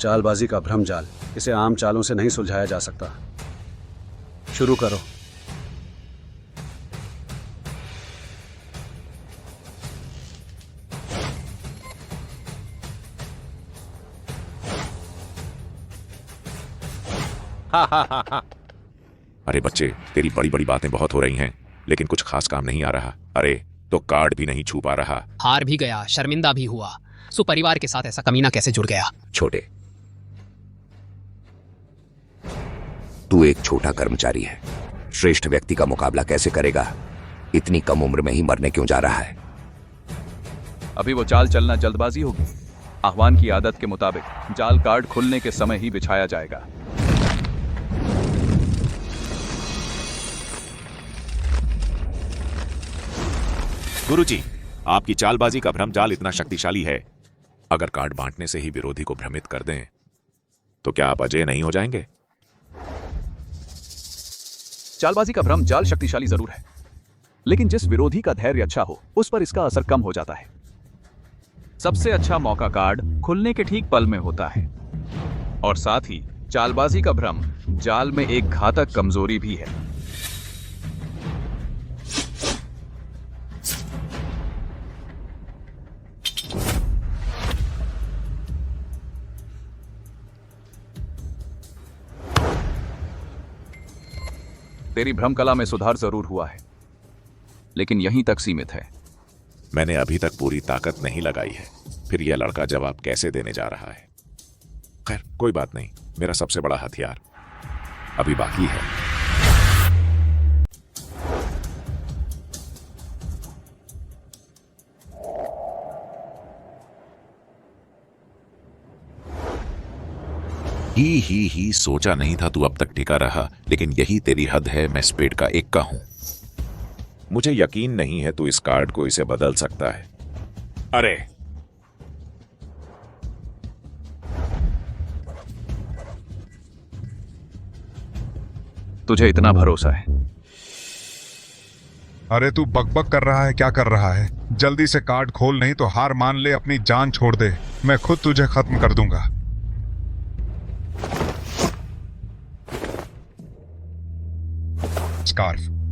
S9: चालबाजी का भ्रमजाल, इसे आम चालों से नहीं सुलझाया जा सकता। शुरू करो।
S7: अरे बच्चे, तेरी बड़ी बड़ी बातें बहुत हो रही हैं, लेकिन कुछ खास काम नहीं आ रहा। अरे तो कार्ड भी नहीं छू पा रहा।
S6: हार भी गया, शर्मिंदा भी हुआ। सुपरिवार के साथ ऐसा कमीना कैसे जुड़ गया?
S8: छोटे, तू एक छोटा कर्मचारी है। श्रेष्ठ व्यक्ति का मुकाबला कैसे करेगा? इतनी कम उम्र में ही मरने क्यों जा रहा है?
S1: अभी वो चाल चलना जल्दबाजी होगी। आह्वान की आदत के मुताबिक जाल कार्ड खुलने के समय ही बिछाया जाएगा।
S7: गुरुजी, आपकी चालबाजी का भ्रमजाल इतना शक्तिशाली है, अगर कार्ड बांटने से ही विरोधी को भ्रमित कर दें तो क्या आप अजय नहीं हो जाएंगे?
S1: चालबाजी का भ्रम जाल शक्तिशाली जरूर है, लेकिन जिस विरोधी का धैर्य अच्छा हो उस पर इसका असर कम हो जाता है। सबसे अच्छा मौका कार्ड खुलने के ठीक पल में होता है। और साथ ही चालबाजी का भ्रम जाल में एक घातक कमजोरी भी है। तेरी भ्रम कला में सुधार जरूर हुआ है, लेकिन यहीं तक सीमित है।
S7: मैंने अभी तक पूरी ताकत नहीं लगाई है, फिर यह लड़का जवाब कैसे देने जा रहा है? खैर कोई बात नहीं, मेरा सबसे बड़ा हथियार
S14: अभी बाकी है। ही सोचा नहीं था तू अब तक टिका रहा, लेकिन यही तेरी हद है। मैं स्पेड का एक्का हूं। मुझे यकीन नहीं है तू इस कार्ड को इसे बदल सकता है। अरे
S1: तुझे इतना भरोसा है?
S2: अरे तू बकबक कर रहा है, क्या कर रहा है? जल्दी से कार्ड खोल, नहीं तो हार मान ले, अपनी जान छोड़ दे। मैं खुद तुझे खत्म कर दूंगा।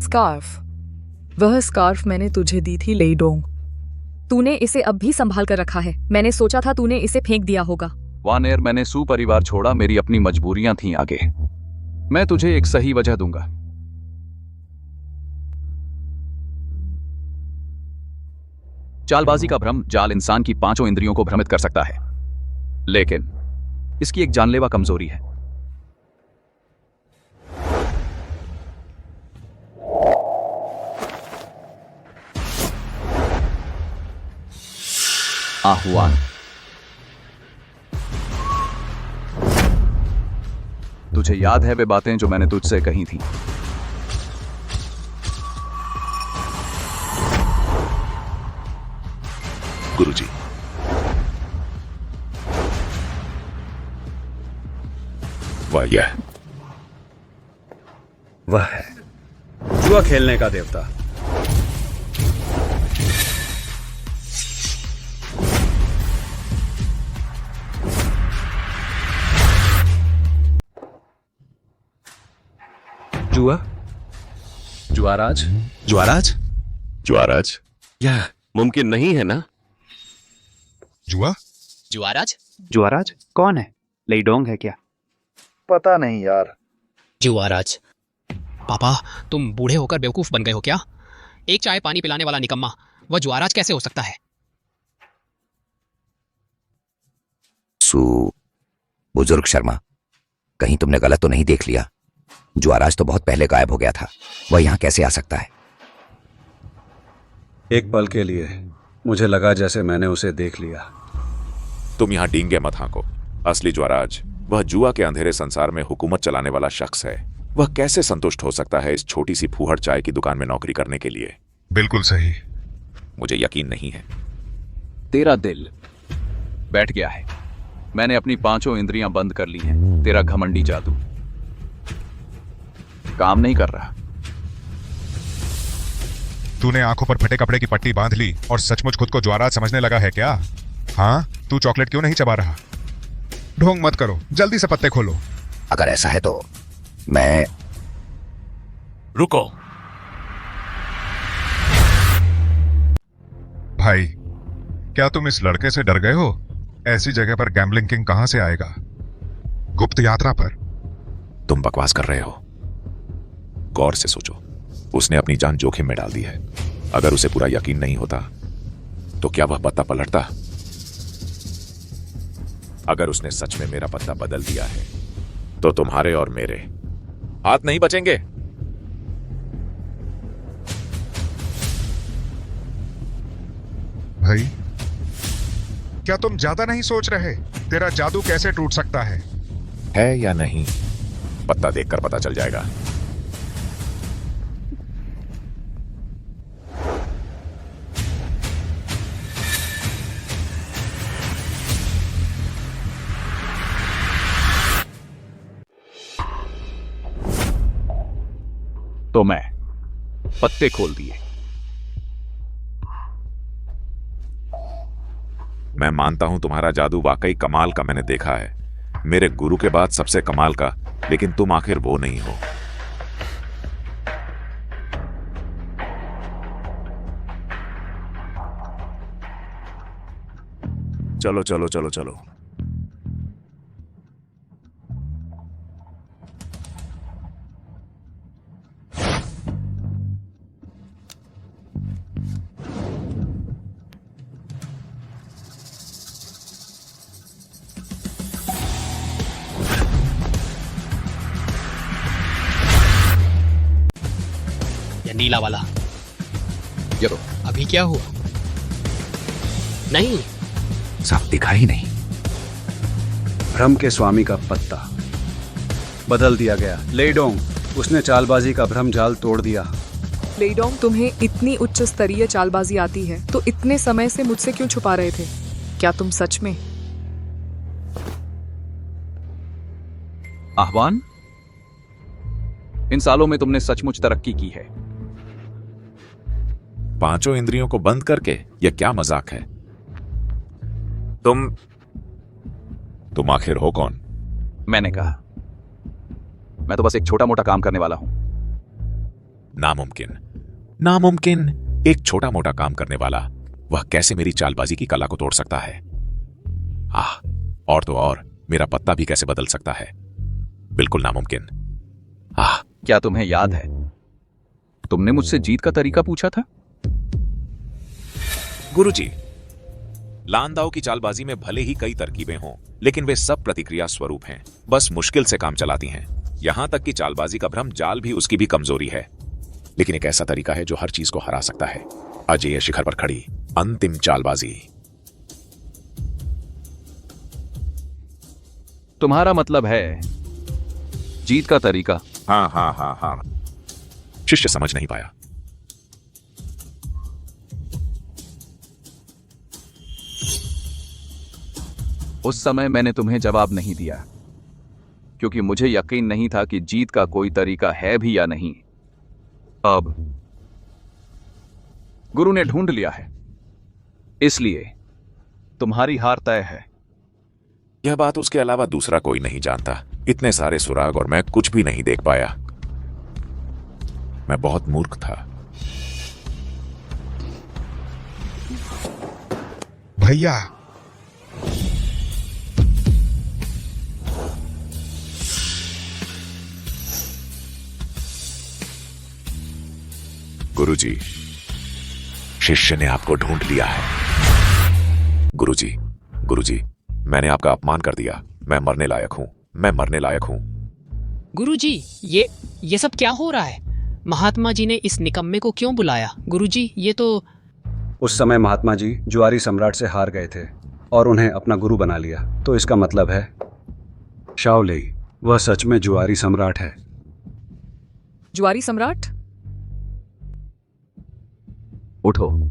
S3: स्कार्फ। वह स्कार्फ मैंने तुझे दी थी लेइडोंग। तूने इसे अब भी संभाल कर रखा है। मैंने सोचा था तूने इसे फेंक दिया होगा।
S1: वानेर, मैंने सू परिवार छोड़ा, मेरी अपनी मजबूरियां थीं आगे। मैं तुझे एक सही वजह दूंगा। चालबाजी का भ्रम जाल इंसान की पांचों इंद्रियों को भ्रमित कर सकता है, लेकिन इसकी एक जानलेवा कमजोरी है। आह्वान। तुझे याद है वे बातें जो मैंने तुझसे कही थी?
S14: गुरुजी,
S9: वह है जुआ खेलने का देवता। जुआ, जुआराज।
S14: ज्वाराज? ज्वाराज?
S11: यह मुमकिन नहीं है ना?
S2: जुआ?
S6: जुआराज?
S5: जुआराज कौन है? लेइडोंग है क्या?
S12: पता नहीं यार।
S6: जुआराज। पापा, तुम बूढ़े होकर बेवकूफ बन गए हो क्या? एक चाय पानी पिलाने वाला निकम्मा वह जुआराज कैसे हो सकता है?
S8: बुजुर्ग शर्मा, कहीं तुमने गलत तो नहीं देख लिया? ज्वाराज तो बहुत पहले गायब हो गया था। वह यहां कैसे आ सकता है?
S9: एक पल के लिए मुझे लगा जैसे मैंने उसे देख लिया।
S14: तुम यहां डींगे मत हाँको। असली ज्वाराज वह जुआ के अंधेरे संसार में हुकूमत चलाने वाला शख्स है। वह कैसे संतुष्ट हो सकता है इस छोटी सी फूहड़ चाय की दुकान में नौकरी करने के लिए?
S2: बिल्कुल सही।
S14: मुझे यकीन नहीं है।
S1: तेरा दिल बैठ गया है। मैंने अपनी पांचों इंद्रियां बंद कर ली हैं। तेरा घमंडी जादू काम नहीं कर रहा।
S2: तूने आंखों पर फटे कपड़े की पट्टी बांध ली और सचमुच खुद को ज्वाराज समझने लगा है क्या? हाँ, तू चॉकलेट क्यों नहीं चबा रहा? ढोंग मत करो, जल्दी से पत्ते खोलो।
S8: अगर ऐसा है तो मैं...
S14: रुको
S2: भाई, क्या तुम इस लड़के से डर गए हो? ऐसी जगह पर गैम्बलिंग किंग कहां से आएगा? गुप्त यात्रा पर।
S14: तुम बकवास कर रहे हो। गौर से सोचो, उसने अपनी जान जोखिम में डाल दी है। अगर उसे पूरा यकीन नहीं होता तो क्या वह पत्ता पलटता? अगर उसने सच में मेरा पत्ता बदल दिया है तो तुम्हारे और मेरे हाथ नहीं बचेंगे।
S2: भाई, क्या तुम ज्यादा नहीं सोच रहे? तेरा जादू कैसे टूट सकता है
S14: या नहीं, पत्ता देखकर पता चल जाएगा।
S1: तो मैं पत्ते खोल दिए।
S14: मैं मानता हूं तुम्हारा जादू वाकई कमाल का मैंने देखा है, मेरे गुरु के बाद सबसे कमाल का, लेकिन तुम आखिर वो नहीं हो। चलो चलो चलो चलो।
S6: नीला वाला।
S7: ये लो।
S6: अभी क्या हुआ? नहीं,
S8: साफ दिखा ही नहीं।
S9: भ्रम के स्वामी का पत्ता बदल दिया गया। लेडोंग, उसने चालबाजी का भ्रम जाल तोड़ दिया।
S3: लेडोंग, तुम्हें इतनी उच्च स्तरीय चालबाजी आती है तो इतने समय से मुझसे क्यों छुपा रहे थे? क्या तुम सच में?
S1: आह्वान, इन सालों में तुमने सचमुच तरक्की की है।
S14: पांचों इंद्रियों को बंद करके यह क्या मजाक है? तुम आखिर हो कौन?
S1: मैंने कहा, मैं तो बस एक छोटा मोटा काम करने वाला हूं।
S14: नामुमकिन, नामुमकिन। एक छोटा मोटा काम करने वाला, वह कैसे मेरी चालबाजी की कला को तोड़ सकता है? और तो और मेरा पत्ता भी कैसे बदल सकता है? बिल्कुल नामुमकिन।
S1: क्या तुम्हें याद है, तुमने मुझसे जीत का तरीका पूछा था?
S14: गुरुजी, लानदाओ की चालबाजी में भले ही कई तरकीबें हों, लेकिन वे सब प्रतिक्रिया स्वरूप हैं, बस मुश्किल से काम चलाती हैं। यहां तक कि चालबाजी का भ्रम जाल भी उसकी भी कमजोरी है, लेकिन एक ऐसा तरीका है जो हर चीज को हरा सकता है। अजेय शिखर पर खड़ी अंतिम चालबाजी।
S1: तुम्हारा मतलब है जीत का तरीका?
S14: हाँ। शिष्य समझ नहीं पाया।
S1: उस समय मैंने तुम्हें जवाब नहीं दिया क्योंकि मुझे यकीन नहीं था कि जीत का कोई तरीका है भी या नहीं। अब गुरु ने ढूंढ लिया है, इसलिए तुम्हारी हार तय है।
S14: यह बात उसके अलावा दूसरा कोई नहीं जानता। इतने सारे सुराग और मैं कुछ भी नहीं देख पाया। मैं बहुत मूर्ख था।
S2: भैया,
S14: गुरुजी, शिष्य ने आपको ढूंढ लिया है। गुरुजी, मैंने आपका अपमान कर दिया। मैं मरने लायक हूं।
S6: गुरुजी, ये सब क्या हो रहा है? महात्मा जी ने इस निकम्मे को क्यों बुलाया? गुरुजी, ये तो...
S9: उस समय महात्मा जी जुआरी सम्राट से हार गए थे और उन्हें अपना गुरु बना लिया। तो इसका मतलब है शाओ लेई, वह सच में जुआरी सम्राट है।
S3: जुआरी सम्राट?
S1: उठो।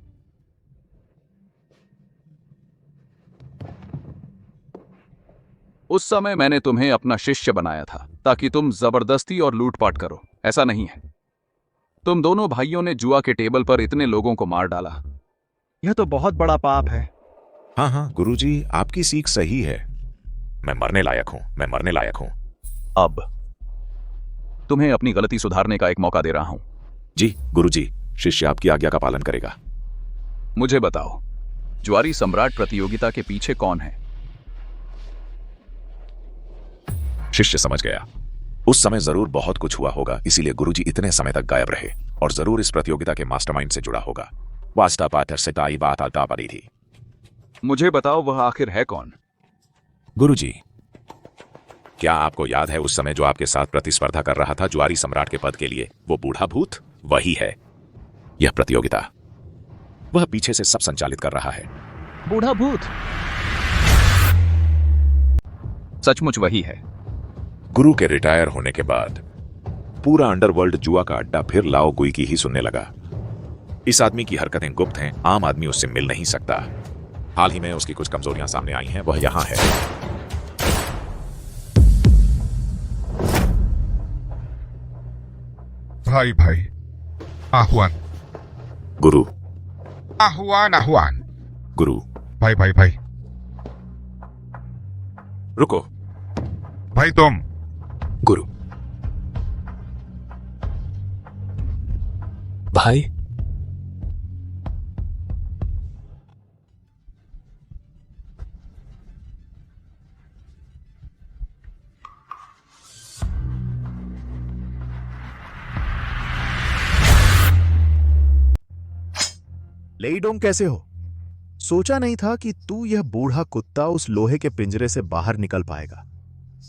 S1: उस समय मैंने तुम्हें अपना शिष्य बनाया था ताकि तुम जबरदस्ती और लूटपाट करो। ऐसा नहीं है। तुम दोनों भाइयों ने जुआ के टेबल पर इतने लोगों को मार डाला।
S13: यह तो बहुत बड़ा पाप है।
S14: हाँ, गुरुजी, आपकी सीख सही है। मैं मरने लायक हूं।
S1: अब तुम्हें अपनी गलती सुधारने का एक मौका दे रहा हूं।
S14: जी गुरुजी, शिष्य आपकी आज्ञा का पालन करेगा।
S1: मुझे बताओ, जुआरी सम्राट प्रतियोगिता के पीछे कौन है?
S14: शिष्य समझ गया। उस समय जरूर बहुत कुछ हुआ होगा, इसीलिए गुरुजी इतने समय तक गायब रहे, और जरूर इस प्रतियोगिता के मास्टरमाइंड से जुड़ा होगा। वास्ता पाटर से ताई बात आता पड़ी थी।
S1: मुझे बताओ, वह आखिर है कौन?
S14: गुरुजी, क्या आपको याद है उस समय जो आपके साथ प्रतिस्पर्धा कर रहा था जुआरी सम्राट के पद के लिए? वो बूढ़ा भूत वही है। यह प्रतियोगिता वह पीछे से सब संचालित कर रहा है।
S13: बूढ़ा भूत?
S1: सचमुच वही है।
S14: गुरु के रिटायर होने के बाद पूरा अंडरवर्ल्ड जुआ का अड्डा फिर लाओ गुई की ही सुनने लगा। इस आदमी की हरकतें गुप्त हैं, आम आदमी उससे मिल नहीं सकता। हाल ही में उसकी कुछ कमजोरियां सामने आई हैं, वह यहां है।
S2: भाई, आह्वान।
S14: गुरु।
S2: आह्वान।
S14: गुरु।
S2: भाई।
S14: रुको।
S2: भाई तुम।
S14: गुरु।
S6: भाई।
S15: लेईडोंग, कैसे हो? सोचा नहीं था कि तू यह बूढ़ा कुत्ता उस लोहे के पिंजरे से बाहर निकल पाएगा।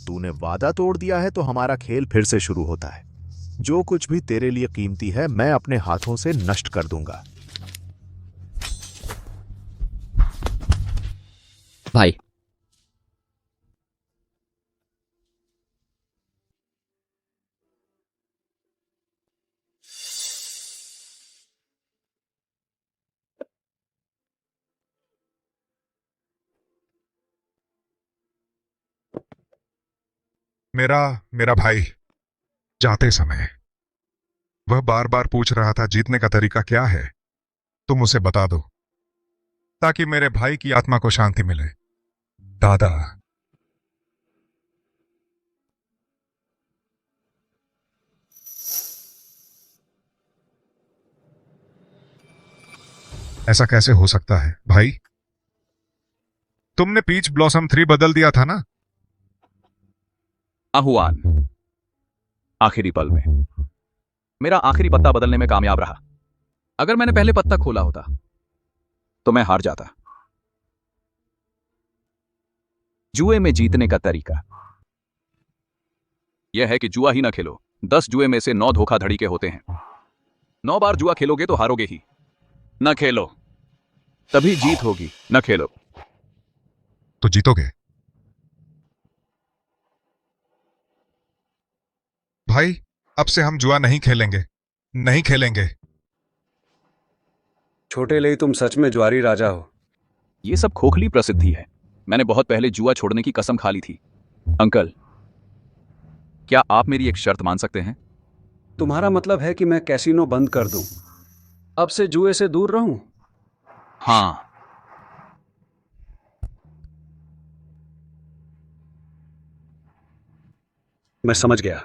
S15: तूने वादा तोड़ दिया है तो हमारा खेल फिर से शुरू होता है। जो कुछ भी तेरे लिए कीमती है मैं अपने हाथों से नष्ट कर दूंगा।
S16: भाई,
S2: मेरा मेरा भाई जाते समय वह बार बार पूछ रहा था जीतने का तरीका क्या है, तुम उसे बता दो ताकि मेरे भाई की आत्मा को शांति मिले। दादा, ऐसा कैसे हो सकता है भाई? तुमने पीच ब्लॉसम 3 बदल दिया था ना?
S1: आह्वान आखिरी पल में मेरा आखिरी पत्ता बदलने में कामयाब रहा। अगर मैंने पहले पत्ता खोला होता तो मैं हार जाता। जुए में जीतने का तरीका यह है कि जुआ ही ना खेलो। 10 जुए में से 9 धोखाधड़ी के होते हैं। 9 बार जुआ खेलोगे तो हारोगे ही। न खेलो तभी जीत होगी, न खेलो
S2: तो जीतोगे। भाई, अब से हम जुआ नहीं खेलेंगे, नहीं खेलेंगे।
S9: छोटे ले, तुम सच में ज्वारी राजा हो।
S1: ये सब खोखली प्रसिद्धि है। मैंने बहुत पहले जुआ छोड़ने की कसम खा ली थी। अंकल, क्या आप मेरी एक शर्त मान सकते हैं?
S9: तुम्हारा मतलब है कि मैं कैसीनो बंद कर दूं, अब से जुए से दूर रहूं?
S1: हाँ।
S9: मैं समझ गया।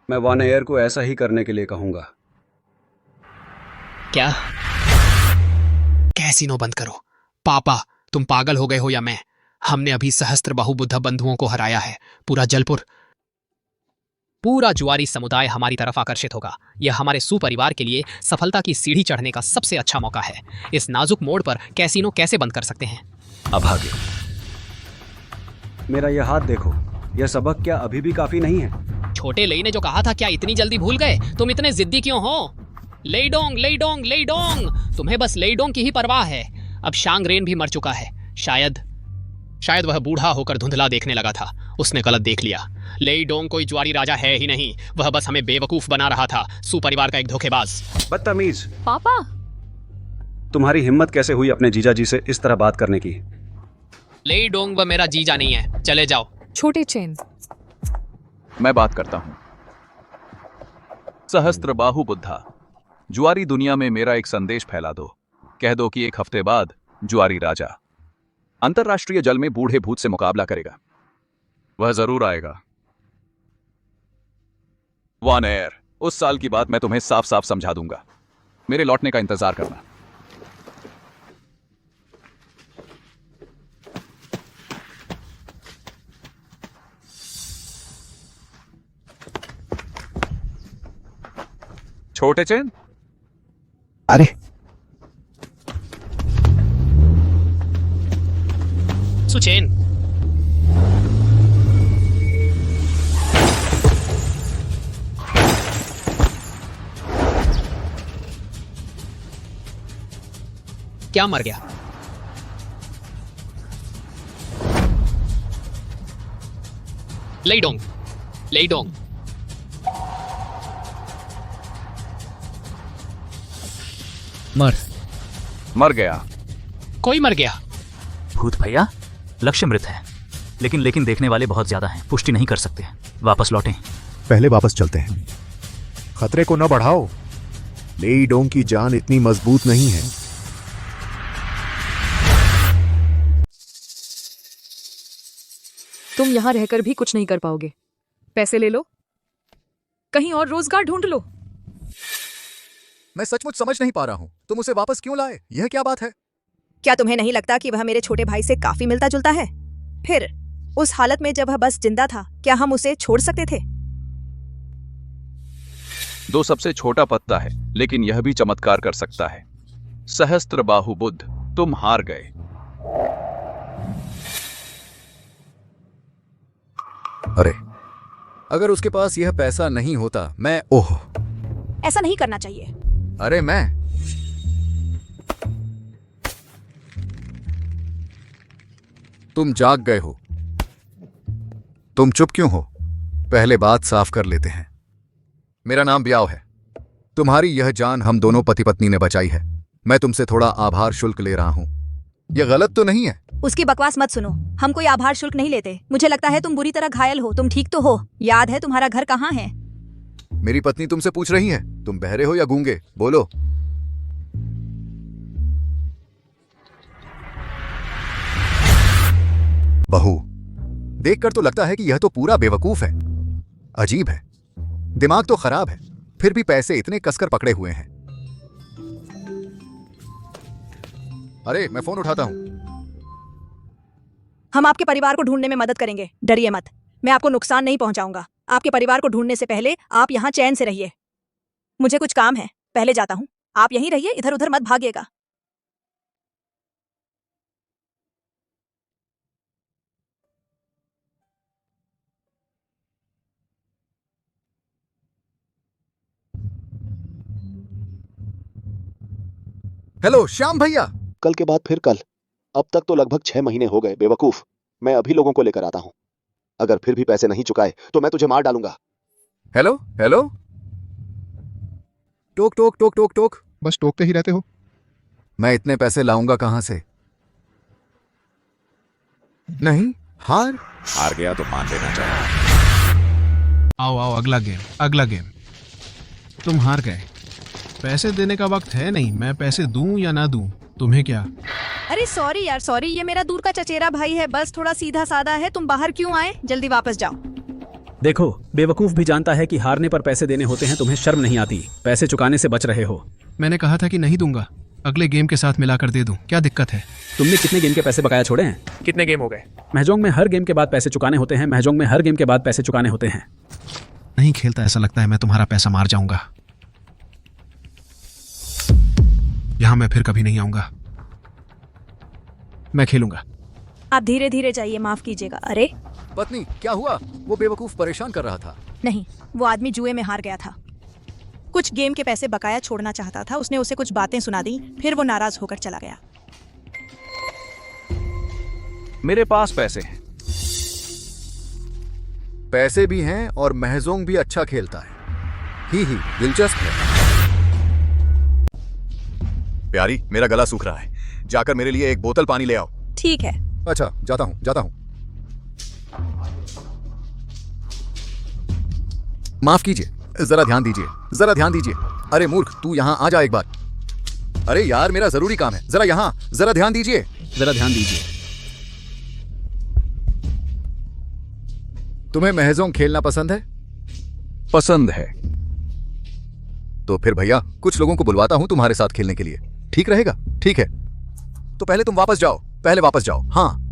S9: मैं वन एयर को ऐसा ही करने के लिए कहूंगा।
S6: क्या? कैसीनो बंद करो? पापा, तुम पागल हो गए हो या मैं? हमने अभी सहस्त्रबाहु बुद्धा बंधुओं को हराया है। पूरा जलपुर, पूरा जुआरी समुदाय हमारी तरफ आकर्षित होगा। यह हमारे सुपरिवार के लिए सफलता की सीढ़ी चढ़ने का सबसे अच्छा मौका है। इस नाजुक मोड़ पर कैसीनो कैसे बंद कर सकते हैं?
S1: अभागे,
S9: मेरा यह हाथ देखो। यह सबक क्या अभी भी काफी नहीं है?
S6: छोटे लेई ने जो कहा था, क्या इतनी जल्दी भूल गए? तुम इतने जिद्दी क्यों हो? लेईडोंग, लेईडोंग, लेईडोंग, तुम्हें बस लेईडोंग की ही परवाह है। अब शांगरेन भी मर चुका है। शायद वह बूढ़ा होकर धुंधला देखने लगा था। उसने गलत देख लिया। लेईडोंग कोई ज्वारी राजा है ही नहीं। वह बस हमें बेवकूफ बना रहा था। सुपरिवार का एक धोखेबाज।
S9: बदतमीज।
S3: पापा,
S9: तुम्हारी हिम्मत कैसे हुई अपने जीजा जी से इस तरह बात करने की?
S6: लेईडोंग वह मेरा जीजा नहीं है। चले जाओ।
S3: छोटे चेन,
S1: मैं बात करता हूं। सहस्त्रबाहु बुद्धा, जुआरी दुनिया में मेरा एक संदेश फैला दो। कह दो कि 1 हफ्ते बाद जुआरी राजा अंतरराष्ट्रीय जल में बूढ़े भूत से मुकाबला करेगा। वह जरूर आएगा। वन एयर, उस साल की बात मैं तुम्हें साफ साफ समझा दूंगा। मेरे लौटने का इंतजार करना। छोटे चेन,
S8: अरे
S6: सुचेन, क्या मर गया? लेईडोंग, लेईडोंग,
S1: मर गया।
S6: कोई मर गया?
S5: भूत भैया, लक्ष्य मृत है, लेकिन देखने वाले बहुत ज्यादा हैं। पुष्टि नहीं कर सकते। वापस लौटें।
S15: पहले वापस चलते हैं। खतरे को न बढ़ाओ। लेईडोंग की जान इतनी मजबूत नहीं है।
S3: तुम यहां रहकर भी कुछ नहीं कर पाओगे। पैसे ले लो, कहीं और रोजगार ढूंढ लो।
S4: मैं सचमुच समझ नहीं पा रहा हूँ, तुम उसे वापस क्यों लाए? यह क्या बात है?
S17: क्या तुम्हें नहीं लगता कि वह मेरे छोटे भाई से काफी मिलता जुलता है? फिर उस हालत में जब वह बस जिंदा था, क्या हम उसे छोड़ सकते थे?
S1: 2 सबसे छोटा पत्ता है, लेकिन यह भी चमत्कार कर सकता है। सहस्त्रबाहु बुद्ध, तुम हार गए।
S4: अरे, अगर उसके पास यह पैसा नहीं होता मैं ओह
S17: ऐसा नहीं करना चाहिए।
S4: अरे मैं तुम जाग गए हो। तुम चुप क्यों हो? पहले बात साफ कर लेते हैं। मेरा नाम ब्याव है। तुम्हारी यह जान हम दोनों पति पत्नी ने बचाई है। मैं तुमसे थोड़ा आभार शुल्क ले रहा हूं। यह गलत तो नहीं है?
S17: उसकी बकवास मत सुनो, हम कोई आभार शुल्क नहीं लेते। मुझे लगता है तुम बुरी तरह घायल हो। तुम ठीक तो हो? याद है तुम्हारा घर कहाँ है?
S4: मेरी पत्नी तुमसे पूछ रही है। तुम बहरे हो या गूंगे? बोलो। बहू, देखकर तो लगता है कि यह तो पूरा बेवकूफ है। अजीब है, दिमाग तो खराब है, फिर भी पैसे इतने कसकर पकड़े हुए हैं। अरे मैं फोन उठाता हूं।
S17: हम आपके परिवार को ढूंढने में मदद करेंगे, डरिए मत। मैं आपको नुकसान नहीं पहुंचाऊंगा। आपके परिवार को ढूंढने से पहले आप यहाँ चैन से रहिए। मुझे कुछ काम है, पहले जाता हूँ। आप यहीं रहिए, इधर उधर मत भागिएगा।
S4: हेलो श्याम भैया।
S15: कल के बाद फिर कल। अब तक तो लगभग 6 महीने हो गए बेवकूफ। मैं अभी लोगों को लेकर आता हूं। अगर फिर भी पैसे नहीं चुकाए तो मैं तुझे मार डालूंगा।
S4: Hello hello. टोक टोक टोक टोक टोक।
S15: बस टोकते ही रहते हो।
S4: मैं इतने पैसे लाऊंगा कहां से? नहीं, हार
S14: गया तो मान लेना चाहिए।
S10: आओ आओ, अगला गेम अगला गेम। तुम हार गए। पैसे देने का वक्त है नहीं। मैं पैसे दूं या ना दूं, तुम्हें क्या?
S17: अरे सॉरी यार, सॉरी। ये मेरा दूर का चचेरा भाई है, बस थोड़ा सीधा साधा है। तुम बाहर क्यों आए? जल्दी वापस जाओ।
S13: देखो, बेवकूफ भी जानता है कि हारने पर पैसे देने होते हैं। तुम्हें शर्म नहीं आती? पैसे चुकाने से बच रहे हो।
S10: मैंने कहा था कि नहीं दूंगा। अगले गेम के साथ मिलाकर दे दूं, क्या दिक्कत है?
S13: तुमने कितने गेम के पैसे बकाया छोड़े हैं?
S6: कितने गेम हो गए?
S13: महजोंग में हर गेम के बाद पैसे चुकाने होते हैं। महजोंग में हर गेम के बाद पैसे चुकाने होते हैं।
S10: नहीं खेलता, ऐसा लगता है मैं तुम्हारा पैसा मार जाऊंगा। यहां मैं फिर कभी नहीं आऊंगा। मैं खेलूंगा।
S17: आप धीरे धीरे जाइए, माफ कीजिएगा। अरे
S4: पत्नी, क्या हुआ? वो बेवकूफ परेशान कर रहा था।
S17: नहीं, वो आदमी जुए में हार गया था। कुछ गेम के पैसे बकाया छोड़ना चाहता था। उसने उसे कुछ बातें सुना दी, फिर वो नाराज होकर चला गया।
S1: मेरे पास पैसे हैं।
S4: पैसे भी हैं और महजोंग भी अच्छा खेलता है। ही दिलचस्प है। प्यारी, मेरा गला सूख रहा है। जाकर मेरे लिए एक बोतल पानी ले आओ।
S17: ठीक है।
S4: अच्छा, जाता हूं। माफ कीजिए, जरा ध्यान दीजिए। अरे मूर्ख, तू यहाँ आ जा एक बार। अरे यार, मेरा जरूरी काम है। जरा ध्यान दीजिए। तुम्हें महजोंग खेलना पसंद है?
S1: पसंद है।
S4: तो फिर भैया, कुछ लोगों को बुलवाता हूं तुम्हारे साथ खेलने के लिए। ठीक रहेगा? ठीक है, तो पहले तुम वापस जाओ। हाँ।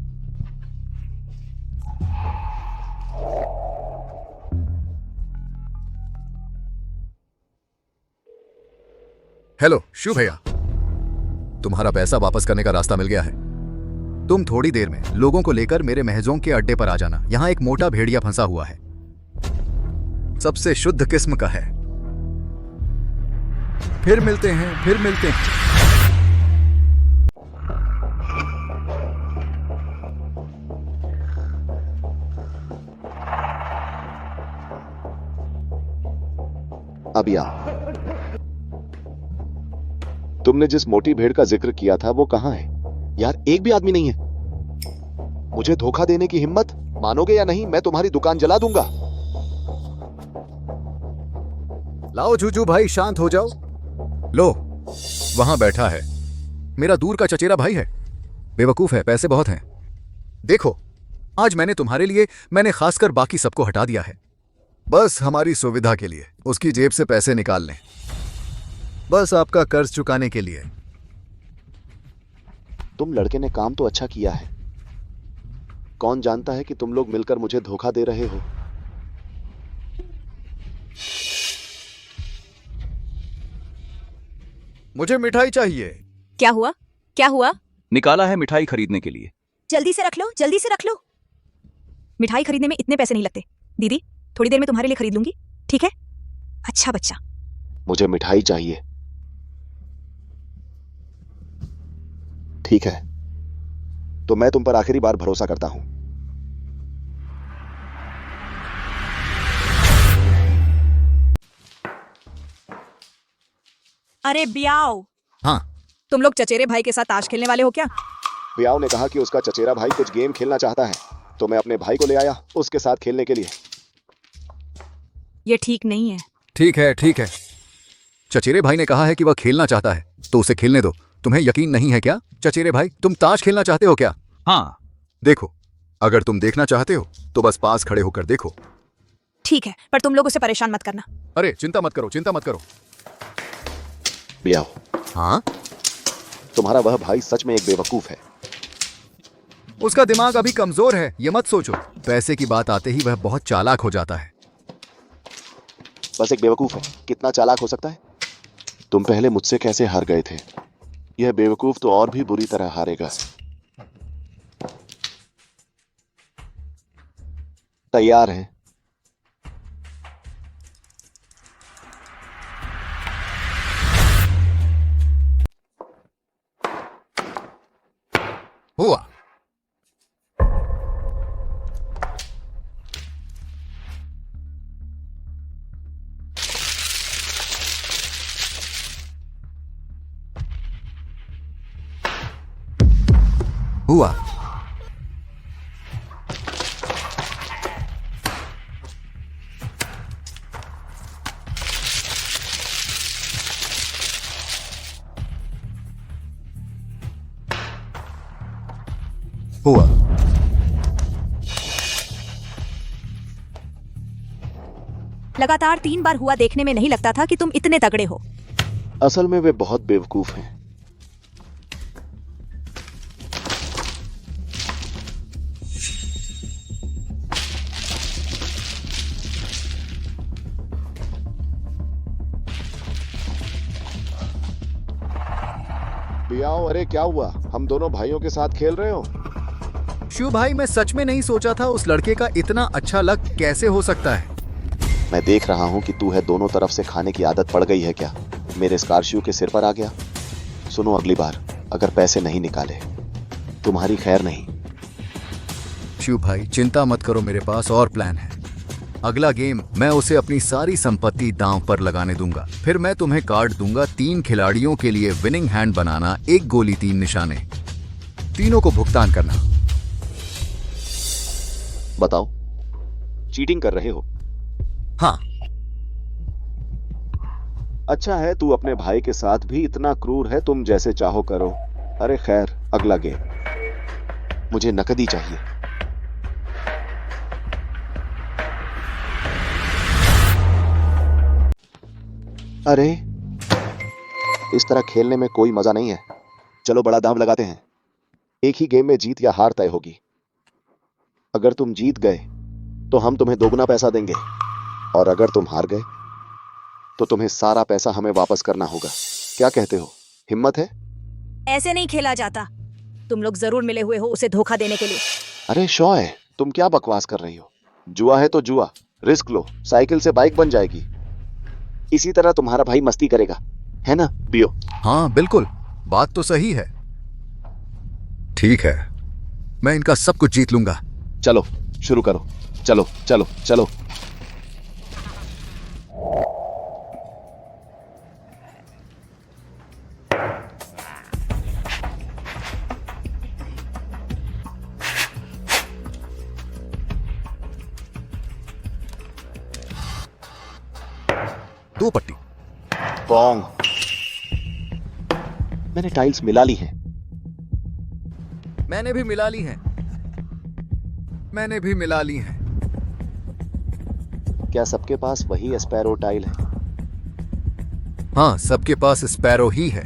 S4: हेलो शिव भैया, तुम्हारा पैसा वापस करने का रास्ता मिल गया है। तुम थोड़ी देर में लोगों को लेकर मेरे महजोंग के अड्डे पर आ जाना। यहां एक मोटा भेड़िया फंसा हुआ है, सबसे शुद्ध किस्म का है। फिर मिलते हैं।
S15: अभी आ। तुमने जिस मोटी भेड़ का जिक्र किया था वो कहां है? यार, एक भी आदमी नहीं है। मुझे धोखा देने की हिम्मत? मानोगे या नहीं, मैं तुम्हारी दुकान जला दूंगा।
S4: लाओ जूजू भाई, शांत हो जाओ। लो, वहां बैठा है, मेरा दूर का चचेरा भाई है। बेवकूफ है, पैसे बहुत हैं। देखो, आज मैंने तुम्हारे लिए खासकर बाकी सबको हटा दिया है, बस हमारी सुविधा के लिए। उसकी जेब से पैसे निकाल लें, बस आपका कर्ज चुकाने के लिए।
S15: तुम लड़के ने काम तो अच्छा किया है। कौन जानता है कि तुम लोग मिलकर मुझे धोखा दे रहे हो।
S4: मुझे मिठाई चाहिए।
S17: क्या हुआ?
S1: निकाला है मिठाई खरीदने के लिए।
S17: जल्दी से रख लो। मिठाई खरीदने में इतने पैसे नहीं लगते। दीदी, थोड़ी देर में तुम्हारे लिए खरीद लूंगी, ठीक है? अच्छा बच्चा।
S15: मुझे मिठाई चाहिए। ठीक है, तो मैं तुम पर आखिरी बार भरोसा करता हूं।
S17: अरे ब्याओ,
S4: हाँ।
S17: तुम लोग चचेरे भाई के साथ ताश खेलने वाले हो क्या?
S15: बियाव ने कहा कि उसका चचेरा भाई कुछ गेम खेलना चाहता है, तो मैं अपने भाई को ले आया उसके साथ खेलने के लिए।
S17: ये ठीक नहीं है।
S4: ठीक है, ठीक है। चचेरे भाई ने कहा है कि वह खेलना चाहता है, तो उसे खेलने दो। तुम्हें यकीन नहीं है क्या चचेरे भाई? तुम ताश खेलना चाहते हो क्या?
S1: हाँ।
S4: देखो, अगर तुम देखना चाहते हो तो बस पास खड़े होकर देखो।
S17: ठीक है, पर तुम लोग उसे परेशान मत करना।
S4: अरे चिंता मत करो, चिंता मत करो।
S15: बियाव,
S4: हाँ?
S15: तुम्हारा वह भाई सच में एक बेवकूफ है।
S4: उसका दिमाग अभी कमजोर है, ये मत सोचो। पैसे की बात आते ही वह बहुत चालाक हो जाता है।
S15: बस एक बेवकूफ है, कितना चालाक हो सकता है? तुम पहले मुझसे कैसे हार गए थे? यह बेवकूफ तो और भी बुरी तरह हारेगा। तैयार हैं?
S4: हुआ। हुआ। हुआ।
S17: लगातार 3 बार हुआ देखने में नहीं लगता था कि तुम इतने तगड़े हो।
S15: असल में वे बहुत बेवकूफ हैं। बियाओ, अरे क्या हुआ? हम दोनों भाइयों के साथ खेल रहे हो?
S4: शिव भाई, मैं सच में नहीं सोचा था उस लड़के का इतना अच्छा लक कैसे हो सकता है।
S15: मैं देख रहा हूँ कि तू है दोनों तरफ से खाने की आदत पड़ गई है क्या? मेरे स्कॉर्पियो के सिर पर आ गया। सुनो, अगली बार अगर पैसे नहीं निकाले तुम्हारी खैर नहीं।
S4: शिव भाई चिंता मत करो, मेरे पास और प्लान है। अगला गेम मैं उसे अपनी सारी संपत्ति दांव पर लगाने दूंगा। फिर मैं तुम्हें कार्ड दूंगा 3 खिलाड़ियों के लिए विनिंग हैंड बनाना, 1 गोली 3 निशाने, तीनों को भुगतान करना।
S15: बताओ, चीटिंग कर रहे हो?
S4: हाँ।
S15: अच्छा है, तू अपने भाई के साथ भी इतना क्रूर है। तुम जैसे चाहो करो। अरे खैर, अगला गेम। मुझे नकदी चाहिए। अरे, इस तरह खेलने में कोई मजा नहीं है। चलो बड़ा दांव लगाते हैं। एक ही गेम में जीत या हार तय होगी। अगर तुम जीत गए तो हम तुम्हें दोगुना पैसा देंगे, और अगर तुम हार गए तो तुम्हें सारा पैसा हमें वापस करना होगा। क्या कहते हो? हिम्मत है?
S17: ऐसे नहीं खेला जाता। तुम लोग जरूर मिले हुए हो उसे धोखा देने के लिए।
S15: अरे शॉय, तुम क्या बकवास कर रही हो? जुआ है तो जुआ, रिस्क लो, साइकिल से बाइक बन जाएगी। इसी तरह तुम्हारा भाई मस्ती करेगा, है ना बियो?
S4: हाँ बिल्कुल, बात तो सही है। ठीक है, मैं इनका सब कुछ जीत लूंगा।
S15: चलो शुरू करो। चलो चलो चलो।
S4: दो पट्टी।
S15: पोंग। मैंने टाइल्स मिला ली हैं।
S4: मैंने भी मिला ली हैं। मैंने भी मिला ली हैं।
S15: क्या सबके पास वही स्पैरो टाइल है?
S4: हाँ, सबके पास स्पैरो ही है।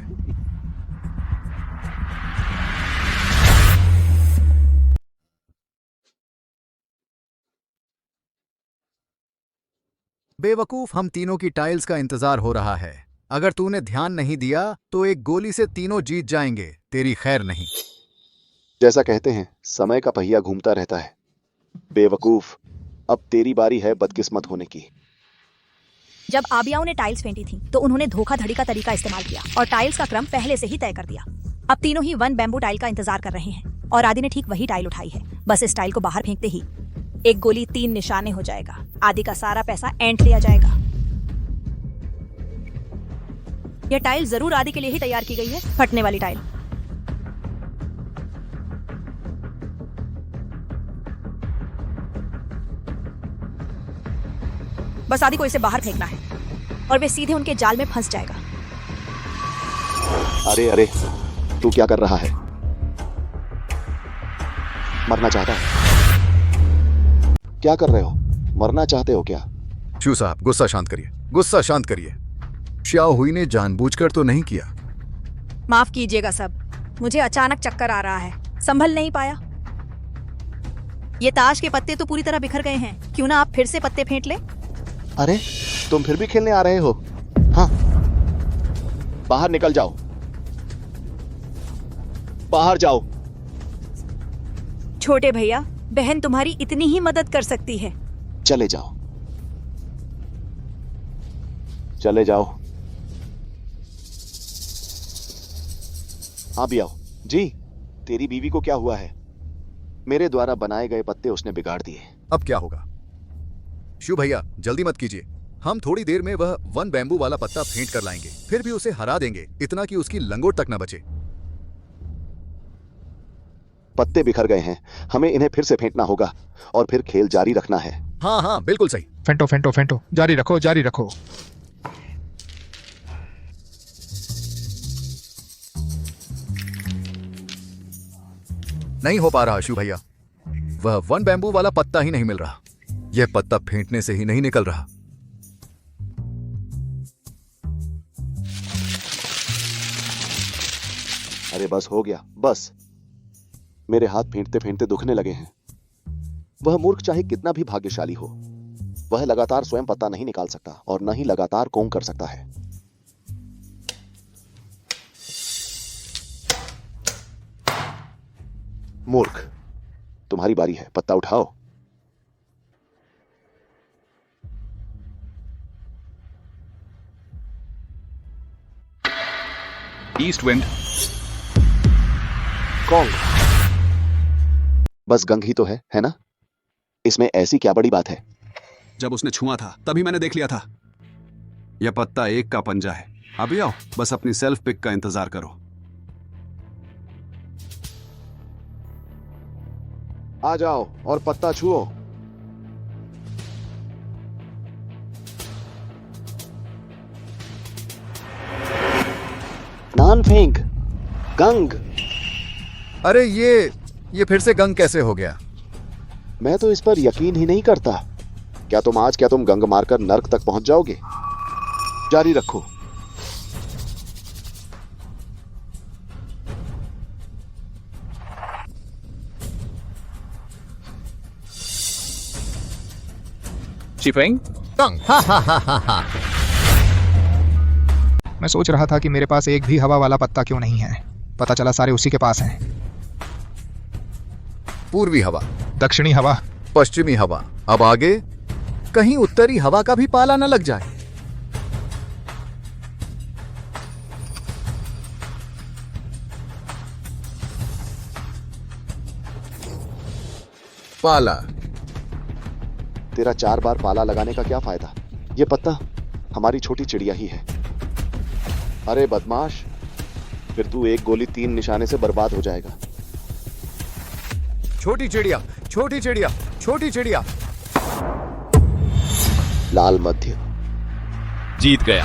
S4: बेवकूफ, हम तीनों की टाइल्स का इंतजार हो रहा है। अगर तूने ध्यान नहीं दिया तो एक गोली से तीनों जीत जाएंगे। तेरी खैर नहीं।
S15: जैसा कहते हैं, समय का पहिया घूमता रहता है। बेवकूफ, अब तेरी बारी है बदकिस्मत होने की।
S17: जब आबियाओं ने टाइल्स फेंटी थी तो उन्होंने धोखाधड़ी का तरीका इस्तेमाल किया और टाइल्स का क्रम पहले से ही तय कर दिया। अब तीनों ही वन बैम्बू टाइल का इंतजार कर रहे हैं और आदि ने ठीक वही टाइल उठाई है। बस इस टाइल को बाहर फेंकते ही एक गोली 3 निशाने हो जाएगा। आदि का सारा पैसा एंट लिया जाएगा। यह टाइल जरूर आदि के लिए ही तैयार की गई है, फटने वाली टाइल। बस आदि को इसे बाहर फेंकना है और वे सीधे उनके जाल में फंस जाएगा।
S15: अरे अरे, तू क्या कर रहा है? मरना चाहता है? क्या कर रहे हो? मरना चाहते हो क्या?
S4: शू साहब, गुस्सा शांत करिए, गुस्सा शांत करिए। श्याओ हुई ने जानबूझकर तो नहीं किया।
S17: माफ कीजिएगा सब, मुझे अचानक चक्कर आ रहा है, संभल नहीं पाया। ये ताश के पत्ते तो पूरी तरह बिखर गए हैं, क्यों ना आप फिर से पत्ते फेंट ले?
S15: अरे, तुम फिर भी खेलने आ रहे हो? हाँ, बाहर निकल जाओ, बाहर जाओ।
S17: छोटे भैया, बहन तुम्हारी इतनी ही मदद कर सकती है।
S15: चले जाओ, चले जाओ। हाँ भी आओ। जी, तेरी बीवी को क्या हुआ है? मेरे द्वारा बनाए गए पत्ते उसने बिगाड़ दिए।
S4: अब क्या होगा? शिव भैया, जल्दी मत कीजिए, हम थोड़ी देर में वह वन बैम्बू वाला पत्ता फेंट कर लाएंगे, फिर भी उसे हरा देंगे, इतना कि उसकी लंगोट तक न बचे।
S15: पत्ते बिखर गए हैं, हमें इन्हें फिर से फेंटना होगा और फिर खेल जारी रखना है।
S4: हाँ हाँ, बिल्कुल सही।
S16: फेंटो फेंटो फेंटो, जारी रखो, जारी रखो।
S4: नहीं हो पा रहा शिव भैया, वह वन बैम्बू वाला पत्ता ही नहीं मिल रहा। यह पत्ता फेंटने से ही नहीं निकल रहा।
S15: अरे बस हो गया, बस। मेरे हाथ फेंटते फेंटते दुखने लगे हैं। वह मूर्ख चाहे कितना भी भाग्यशाली हो, वह लगातार स्वयं पत्ता नहीं निकाल सकता और न ही लगातार कोंग कर सकता है। मूर्ख, तुम्हारी बारी है, पत्ता उठाओ।
S1: East wind.
S15: कौन? बस गंग ही तो है ना? इसमें ऐसी क्या बड़ी बात है?
S18: जब उसने छुआ था तभी मैंने देख लिया था। यह पत्ता एक का पंजा है। अभी आओ, बस अपनी सेल्फ पिक का इंतजार करो।
S15: आ जाओ और पत्ता छुओ। नान फेंक, गंग।
S4: अरे ये फिर से गंग कैसे हो गया?
S15: मैं तो इस पर यकीन ही नहीं करता। क्या तुम गंग मारकर नर्क तक पहुंच जाओगे? जारी रखो।
S1: शिफेंग,
S16: मैं सोच रहा था कि मेरे पास एक भी हवा वाला पत्ता क्यों नहीं है। पता चला सारे उसी के पास हैं।
S4: पूर्वी हवा,
S16: दक्षिणी हवा,
S4: पश्चिमी हवा, अब आगे कहीं उत्तरी हवा का भी पाला न लग जाए। पाला।
S15: तेरा 4 बार पाला लगाने का क्या फायदा? ये पत्ता हमारी छोटी चिड़िया ही है। अरे बदमाश, फिर तू एक गोली 3 निशाने से बर्बाद हो जाएगा।
S4: छोटी चिड़िया, छोटी चिड़िया, छोटी चिड़िया।
S15: लाल मध्य।
S1: जीत गया।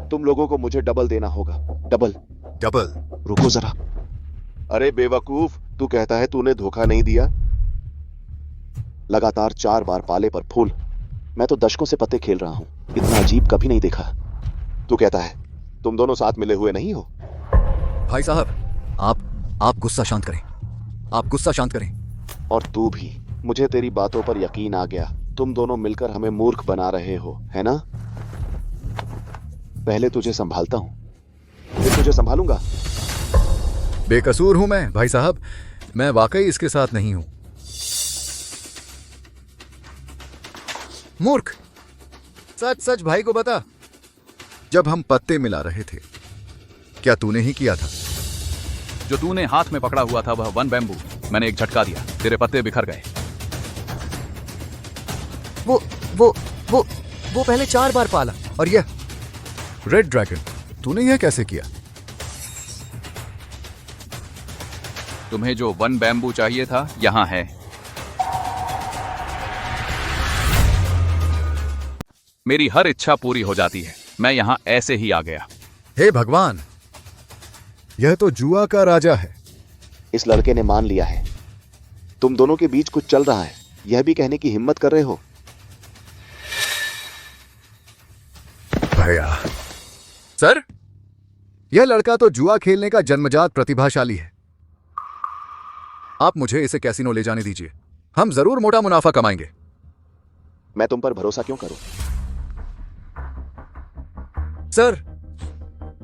S15: तुम लोगों को मुझे डबल देना होगा। डबल।
S4: डबल?
S15: रुको जरा। अरे बेवकूफ, तू कहता है तूने धोखा नहीं दिया? लगातार 4 बार पाले पर फूल। मैं तो दशकों से पत्ते खेल रहा हूं, इतना अजीब कभी नहीं देखा। तू कहता है तुम दोनों साथ मिले हुए नहीं हो?
S4: भाई साहब, आप गुस्सा शांत करें, आप गुस्सा शांत करें।
S15: और तू भी, मुझे तेरी बातों पर यकीन आ गया। तुम दोनों मिलकर हमें मूर्ख बना रहे हो, है ना? पहले तुझे संभालता हूं, फिर तुझे संभालूंगा।
S4: बेकसूर हूं मैं भाई साहब, मैं वाकई इसके साथ नहीं हूं। मूर्ख, सच सच भाई को बता, जब हम पत्ते मिला रहे थे क्या तूने ही किया था?
S1: जो तूने हाथ में पकड़ा हुआ था वह 1 बैम्बू, मैंने एक झटका दिया, तेरे पत्ते बिखर गए।
S4: वो पहले 4 बार पाला, और यह रेड ड्रैगन, तूने यह कैसे किया?
S1: तुम्हें जो 1 बैम्बू चाहिए था यहां है। मेरी हर इच्छा पूरी हो जाती है, मैं यहां ऐसे ही आ गया।
S4: हे भगवान, यह तो जुआ का राजा है।
S15: इस लड़के ने मान लिया है तुम दोनों के बीच कुछ चल रहा है, यह भी कहने की हिम्मत कर रहे हो।
S4: भैया सर, यह लड़का तो जुआ खेलने का जन्मजात प्रतिभाशाली है। आप मुझे इसे कैसीनो ले जाने दीजिए, हम जरूर मोटा मुनाफा कमाएंगे।
S15: मैं तुम पर भरोसा क्यों करूं?
S4: सर,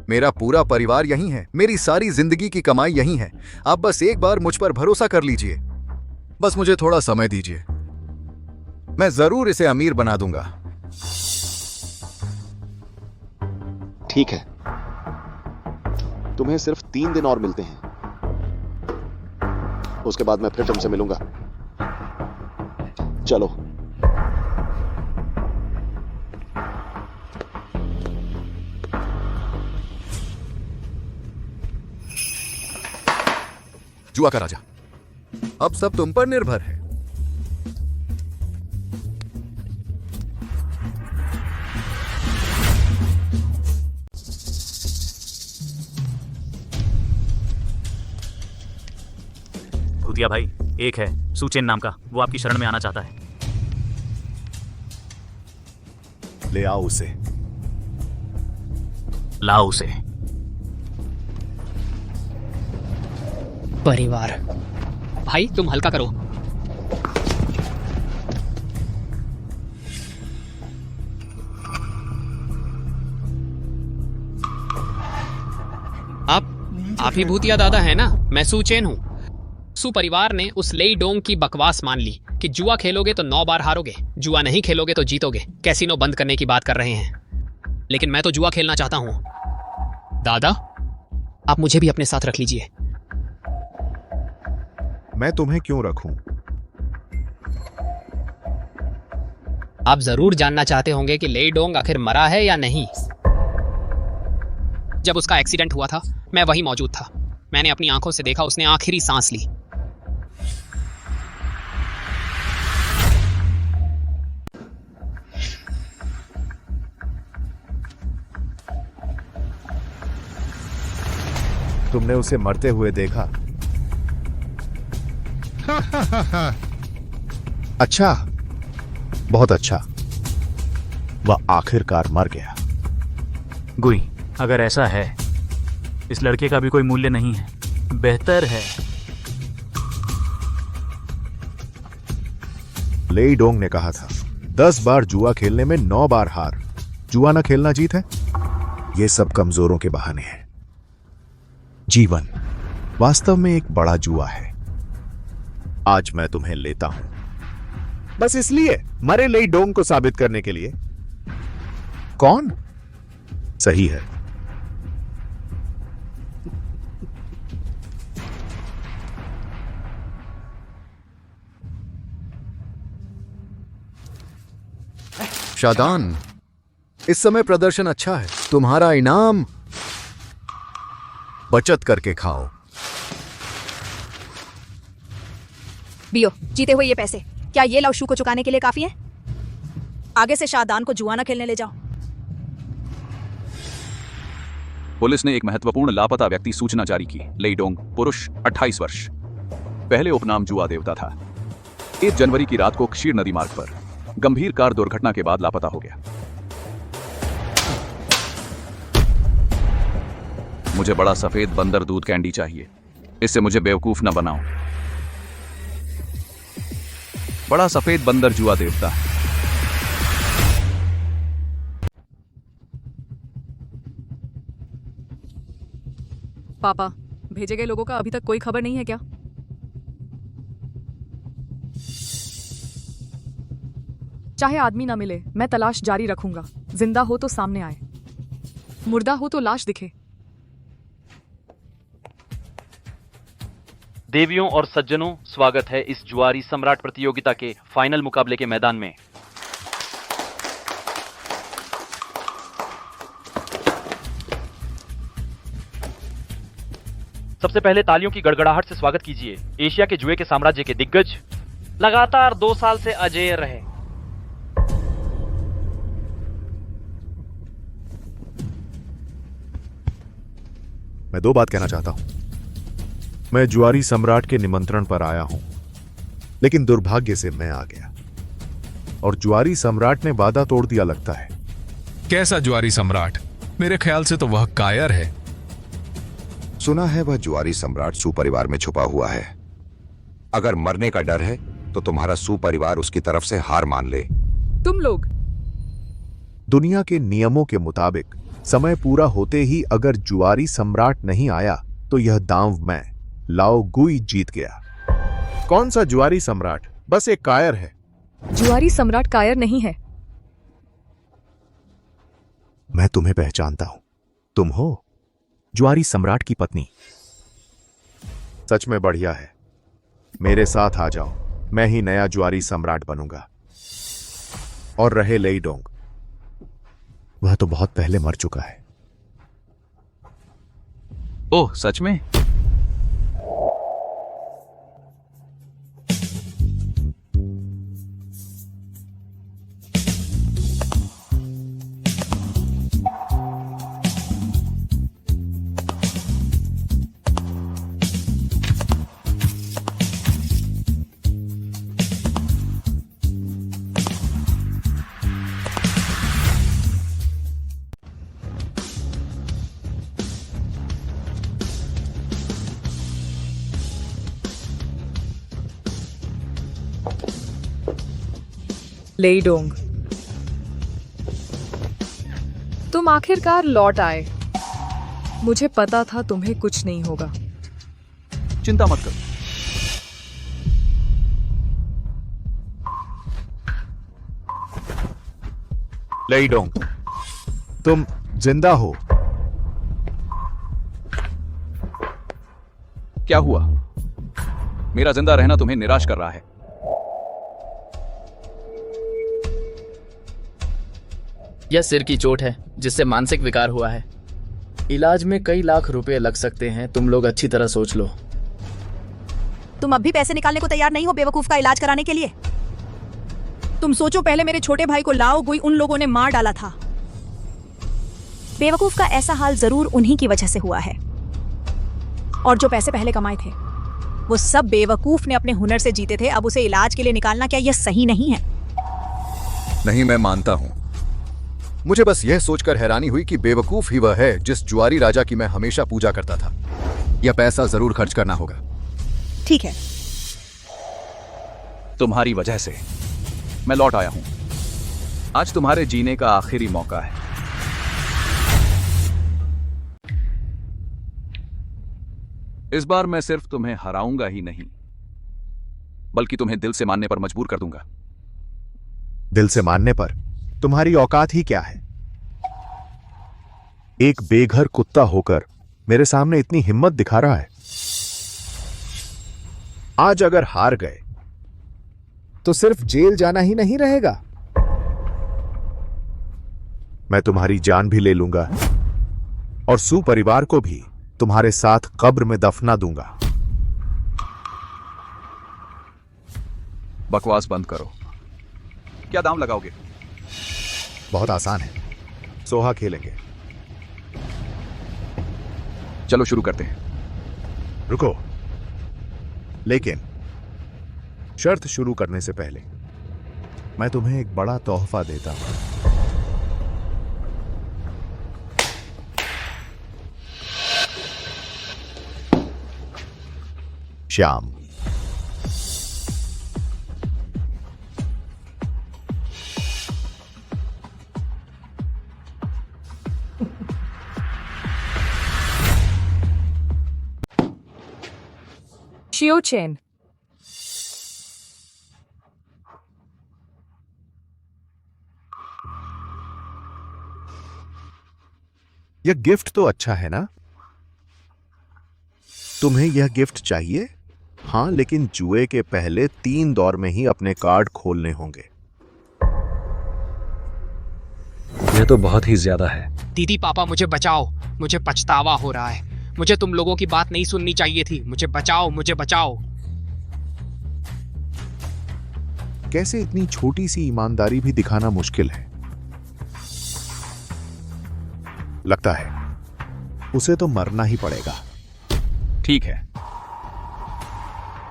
S4: मेरा पूरा परिवार यहीं है, मेरी सारी जिंदगी की कमाई यहीं है। आप बस एक बार मुझ पर भरोसा कर लीजिए, बस मुझे थोड़ा समय दीजिए, मैं जरूर इसे अमीर बना दूंगा।
S15: ठीक है, तुम्हें सिर्फ 3 दिन और मिलते हैं, उसके बाद मैं फिर तुमसे मिलूंगा। चलो।
S4: जुआ का राजा, अब सब तुम पर निर्भर है।
S5: भूतिया भाई, एक है सुचेन नाम का, वो आपकी शरण में आना चाहता है।
S15: ले आओ उसे।
S5: लाओ उसे।
S6: परिवार। भाई तुम हल्का करो। आप ही भूतिया दादा है ना? मैं सुचेन हूं। सु परिवार ने उस लेई डोंग की बकवास मान ली कि जुआ खेलोगे तो 9 बार हारोगे, जुआ नहीं खेलोगे तो जीतोगे, कैसीनो बंद करने की बात कर रहे हैं। लेकिन मैं तो जुआ खेलना चाहता हूं। दादा, आप मुझे भी अपने साथ रख लीजिए।
S12: मैं तुम्हें क्यों रखूं?
S6: आप जरूर जानना चाहते होंगे कि लेई डोंग आखिर मरा है या नहीं। जब उसका एक्सीडेंट हुआ था मैं वहीं मौजूद था। मैंने अपनी आंखों से देखा उसने आखिरी सांस ली।
S12: तुमने उसे मरते हुए देखा? अच्छा, बहुत अच्छा, वह आखिरकार मर गया।
S5: गुई, अगर ऐसा है, इस लड़के का भी कोई मूल्य नहीं है। बेहतर है।
S12: लेई डोंग ने कहा था 10 बार जुआ खेलने में 9 बार हार। जुआ ना खेलना जीत है? ये सब कमजोरों के बहाने हैं। जीवन वास्तव में एक बड़ा जुआ है। आज मैं तुम्हें लेता हूं, बस इसलिए, मरे लेई डोंग को साबित करने के लिए। कौन सही है?
S4: शादान, इस समय प्रदर्शन अच्छा है, तुम्हारा इनाम बचत करके खाओ।
S17: बियो, जीते हुए ये पैसे क्या ये लवशू को चुकाने के लिए काफी है? आगे से शादान को जुआ ना खेलने ले जाओ।
S1: पुलिस ने एक महत्वपूर्ण लापता व्यक्ति सूचना जारी की। लेई डोंग, पुरुष, 28 वर्ष, पहले उपनाम जुआ देवता था। 1 जनवरी की रात को क्षीर नदी मार्ग पर गंभीर कार दुर्घटना के बाद लापता हो गया। मुझे बड़ा सफेद बंदर दूध कैंडी चाहिए, इससे मुझे बेवकूफ न बनाओ। बड़ा सफेद बंदर जुआ देवता है।
S3: पापा, भेजे गए लोगों का अभी तक कोई खबर नहीं है क्या? चाहे आदमी ना मिले, मैं तलाश जारी रखूंगा। जिंदा हो तो सामने आए, मुर्दा हो तो लाश दिखे।
S19: देवियों और सज्जनों, स्वागत है इस जुआरी सम्राट प्रतियोगिता के फाइनल मुकाबले के मैदान में। सबसे पहले तालियों की गड़गड़ाहट से स्वागत कीजिए एशिया के जुए के साम्राज्य के दिग्गज, लगातार 2 साल से अजेय रहे।
S12: मैं 2 बात कहना चाहता हूं। मैं जुआरी सम्राट के निमंत्रण पर आया हूं, लेकिन दुर्भाग्य से मैं आ गया और जुआरी सम्राट ने वादा तोड़ दिया लगता है।
S2: कैसा जुआरी सम्राट? मेरे ख्याल से तो वह कायर है।
S8: सुना है वह जुआरी सम्राट सुपरिवार में छुपा हुआ है। अगर मरने का डर है तो तुम्हारा सुपरिवार उसकी तरफ से हार मान ले।
S3: तुम लोग
S12: दुनिया के नियमों के मुताबिक समय पूरा होते ही अगर जुआरी सम्राट नहीं आया तो यह दांव मैं लाओ गुई जीत गया। कौन सा जुआरी सम्राट? बस एक कायर है।
S3: जुआरी सम्राट कायर नहीं है।
S12: मैं तुम्हें पहचानता हूं। तुम हो जुआरी सम्राट की पत्नी। सच में बढ़िया है। मेरे साथ आ जाओ, मैं ही नया जुआरी सम्राट बनूंगा। और रहे लेईडोंग, वह तो बहुत पहले मर चुका है।
S1: ओह, सच में?
S3: लेईडोंग, तुम आखिरकार लौट आए। मुझे पता था तुम्हें कुछ नहीं होगा।
S1: चिंता मत करो।
S12: लेईडोंग, तुम जिंदा हो।
S1: क्या हुआ? मेरा जिंदा रहना तुम्हें निराश कर रहा है?
S20: यह सिर की चोट है जिससे मानसिक विकार हुआ है। इलाज में कई लाख रुपए लग सकते हैं। तुम लोग अच्छी तरह सोच लो।
S17: तुम अब भी पैसे निकालने को तैयार नहीं हो बेवकूफ का इलाज कराने के लिए? तुम सोचो, पहले मेरे छोटे भाई को लाओ गुई उन लोगों ने मार डाला था। बेवकूफ का ऐसा हाल जरूर उन्हीं की वजह से हुआ है। और जो पैसे पहले कमाए थे वो सब बेवकूफ ने अपने हुनर से जीते थे। अब उसे इलाज के लिए निकालना, क्या यह सही नहीं है?
S4: नहीं, मैं मानता हूं। मुझे बस यह सोचकर हैरानी हुई कि बेवकूफ ही वह है जिस जुआरी राजा की मैं हमेशा पूजा करता था। यह पैसा जरूर खर्च करना होगा।
S17: ठीक है।
S1: तुम्हारी वजह से मैं लौट आया हूं। आज तुम्हारे जीने का आखिरी मौका है। इस बार मैं सिर्फ तुम्हें हराऊंगा ही नहीं, बल्कि तुम्हें दिल से मानने पर मजबूर कर दूंगा।
S12: दिल से मानने पर तुम्हारी औकात ही क्या है? एक बेघर कुत्ता होकर मेरे सामने इतनी हिम्मत दिखा रहा है। आज अगर हार गए तो सिर्फ जेल जाना ही नहीं रहेगा, मैं तुम्हारी जान भी ले लूंगा और सुपरिवार को भी तुम्हारे साथ कब्र में दफना दूंगा।
S1: बकवास बंद करो। क्या दाम लगाओगे?
S12: बहुत आसान है, सोहा खेलेंगे।
S1: चलो शुरू करते हैं।
S12: रुको, लेकिन शर्त शुरू करने से पहले मैं तुम्हें एक बड़ा तोहफा देता हूं। श्याम,
S3: शियो चेन।
S12: यह गिफ्ट तो अच्छा है ना? तुम्हें यह गिफ्ट चाहिए? हाँ, लेकिन जुए के पहले 3 दौर में ही अपने कार्ड खोलने होंगे।
S9: यह तो बहुत ही ज्यादा है।
S6: दीदी पापा मुझे बचाओ, मुझे पछतावा हो रहा है। मुझे तुम लोगों की बात नहीं सुननी चाहिए थी। मुझे बचाओ, मुझे बचाओ।
S12: कैसे इतनी छोटी सी ईमानदारी भी दिखाना मुश्किल है। लगता है उसे तो मरना ही पड़ेगा।
S1: ठीक है,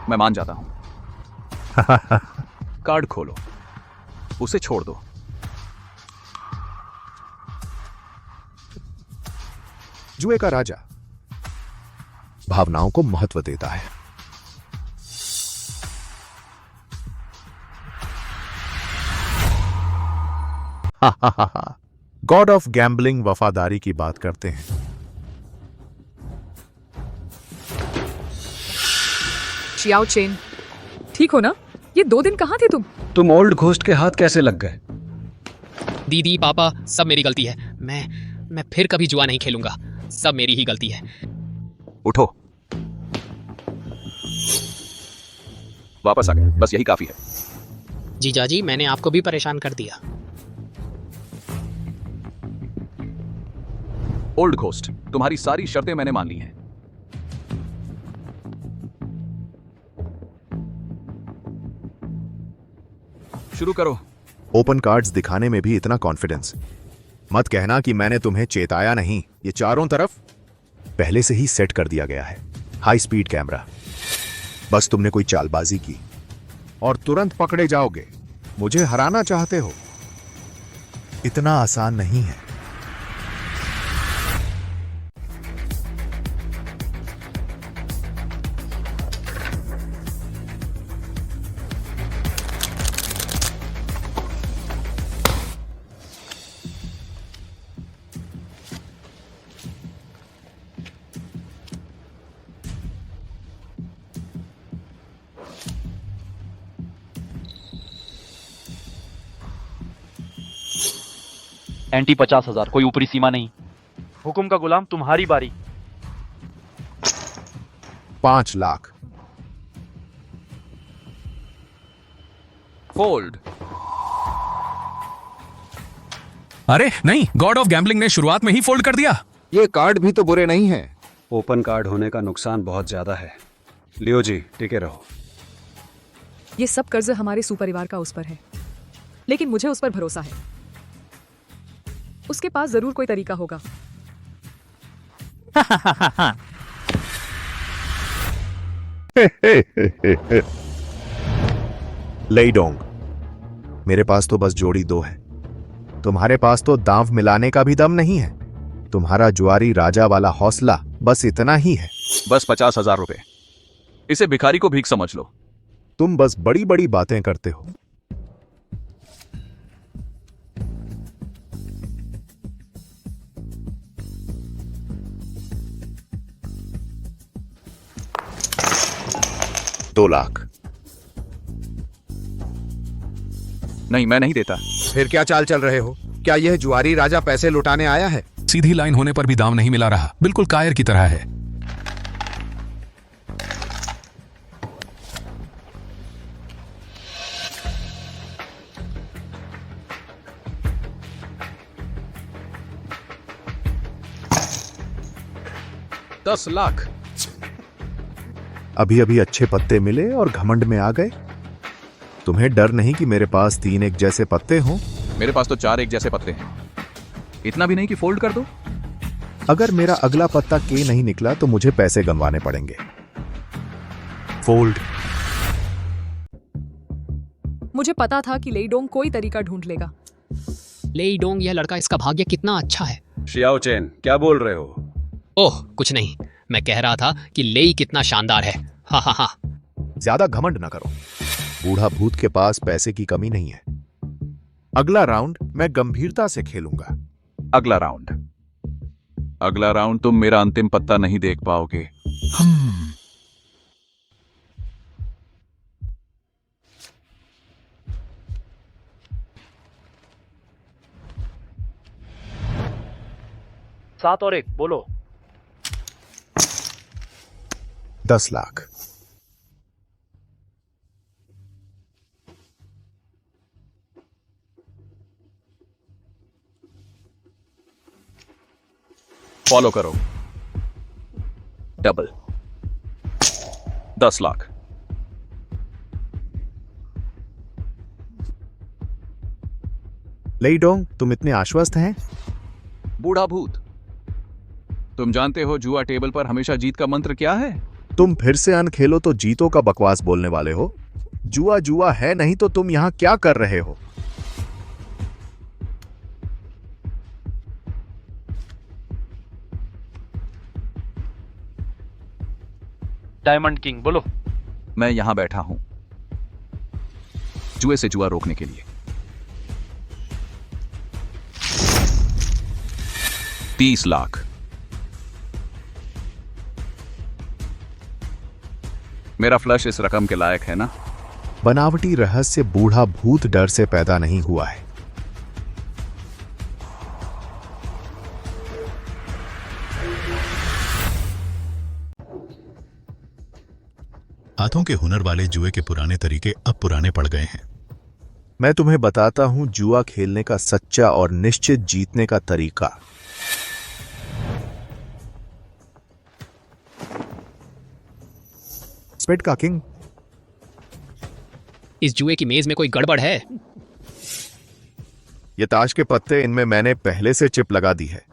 S1: मैं मान जाता हूं। कार्ड खोलो, उसे छोड़ दो।
S12: जुए का राजा भावनाओं को महत्व देता है। गॉड ऑफ गैम्बलिंग वफादारी की बात करते हैं।
S3: चियाओ चेन, ठीक हो ना? ये 2 दिन कहाँ थे तुम?
S9: तुम ओल्ड घोस्ट के हाथ कैसे लग गए?
S6: दीदी पापा सब मेरी गलती है। मैं फिर कभी जुआ नहीं खेलूंगा। सब मेरी ही गलती है।
S1: उठो, वापस आ गए, बस यही काफी है।
S6: जीजाजी, मैंने आपको भी परेशान कर दिया।
S1: ओल्ड घोस्ट, तुम्हारी सारी शर्तें मैंने मान ली हैं। शुरू करो।
S12: ओपन कार्ड्स दिखाने में भी इतना कॉन्फिडेंस। मत कहना कि मैंने तुम्हें चेताया नहीं। ये चारों तरफ पहले से ही सेट कर दिया गया है। High speed camera. बस तुमने कोई चालबाजी की और तुरंत पकड़े जाओगे। मुझे हराना चाहते हो? इतना आसान नहीं है।
S19: एंटी 50,000, कोई ऊपरी सीमा नहीं। हुक्म का गुलाम, तुम्हारी बारी।
S12: 5 लाख।
S1: फोल्ड।
S21: अरे नहीं, गॉड ऑफ गैम्बलिंग ने शुरुआत में ही फोल्ड कर दिया।
S12: ये कार्ड भी तो बुरे नहीं हैं।
S9: ओपन कार्ड होने का नुकसान बहुत ज्यादा है। लियो जी, टिके रहो।
S3: ये सब कर्ज हमारे सुपरिवार का उस पर है, लेकिन मुझे उस पर भरोसा है। उसके पास जरूर कोई तरीका होगा।
S12: लेईडोंग, मेरे पास तो बस जोड़ी 2 है। तुम्हारे पास तो दांव मिलाने का भी दम नहीं है। तुम्हारा जुआरी राजा वाला हौसला बस इतना ही है।
S1: बस 50,000 रुपए। इसे भिखारी को भीख समझ लो।
S12: तुम बस बड़ी बड़ी बातें करते हो। $2 लाख।
S1: नहीं, मैं नहीं देता।
S12: फिर क्या चाल चल रहे हो? क्या यह जुआरी राजा पैसे लुटाने आया है?
S21: सीधी लाइन होने पर भी दाम नहीं मिला रहा, बिल्कुल कायर की तरह है।
S1: $10 लाख।
S12: अभी अभी अच्छे पत्ते मिले और घमंड में आ गए। तुम्हें डर नहीं कि मेरे पास 3 एक जैसे पत्ते हों?
S1: मेरे पास तो 4 एक जैसे पत्ते हैं। इतना भी नहीं कि फोल्ड कर दो?
S12: अगर मेरा अगला पत्ता के नहीं निकला तो मुझे पैसे गंवाने पड़ेंगे। फोल्ड।
S3: मुझे पता था कि लेईडोंग कोई तरीका ढूंढ लेगा।
S6: लेईडोंग, यह लड़का, इसका भाग्य कितना अच्छा है।
S9: शियाओ चेन, क्या बोल रहे हो?
S6: ओह, कुछ नहीं। मैं कह रहा था कि लेई कितना शानदार है। हा हा हा।
S12: ज्यादा घमंड ना करो। बूढ़ा भूत के पास पैसे की कमी नहीं है। अगला राउंड मैं गंभीरता से खेलूंगा।
S1: अगला राउंड तुम मेरा अंतिम पत्ता नहीं देख पाओगे।
S19: 7 और 1 बोलो।
S12: 10 लाख।
S1: फॉलो करो। डबल 10 लाख।
S12: लेईडोंग, तुम इतने आश्वस्त हैं?
S1: बूढ़ा भूत, तुम जानते हो जुआ टेबल पर हमेशा जीत का मंत्र क्या है?
S12: तुम फिर से अन खेलो तो जीतो का बकवास बोलने वाले हो। जुआ जुआ है नहीं तो तुम यहां क्या कर रहे हो?
S19: डायमंड किंग बोलो।
S1: मैं यहां बैठा हूं जुए से जुआ रोकने के लिए। 30 लाख। मेरा फ्लश इस रकम के लायक है ना?
S12: बनावटी रहस्य बूढ़ा भूत डर से पैदा नहीं हुआ है।
S11: हाथों के हुनर वाले जुए के पुराने तरीके अब पुराने पड़ गए हैं।
S12: मैं तुम्हें बताता हूं जुआ खेलने का सच्चा और निश्चित जीतने का तरीका। स्पेड का किंग।
S6: इस जुए की मेज में कोई गड़बड़ है।
S12: ये ताश के पत्ते, इनमें मैंने पहले से चिप लगा दी है।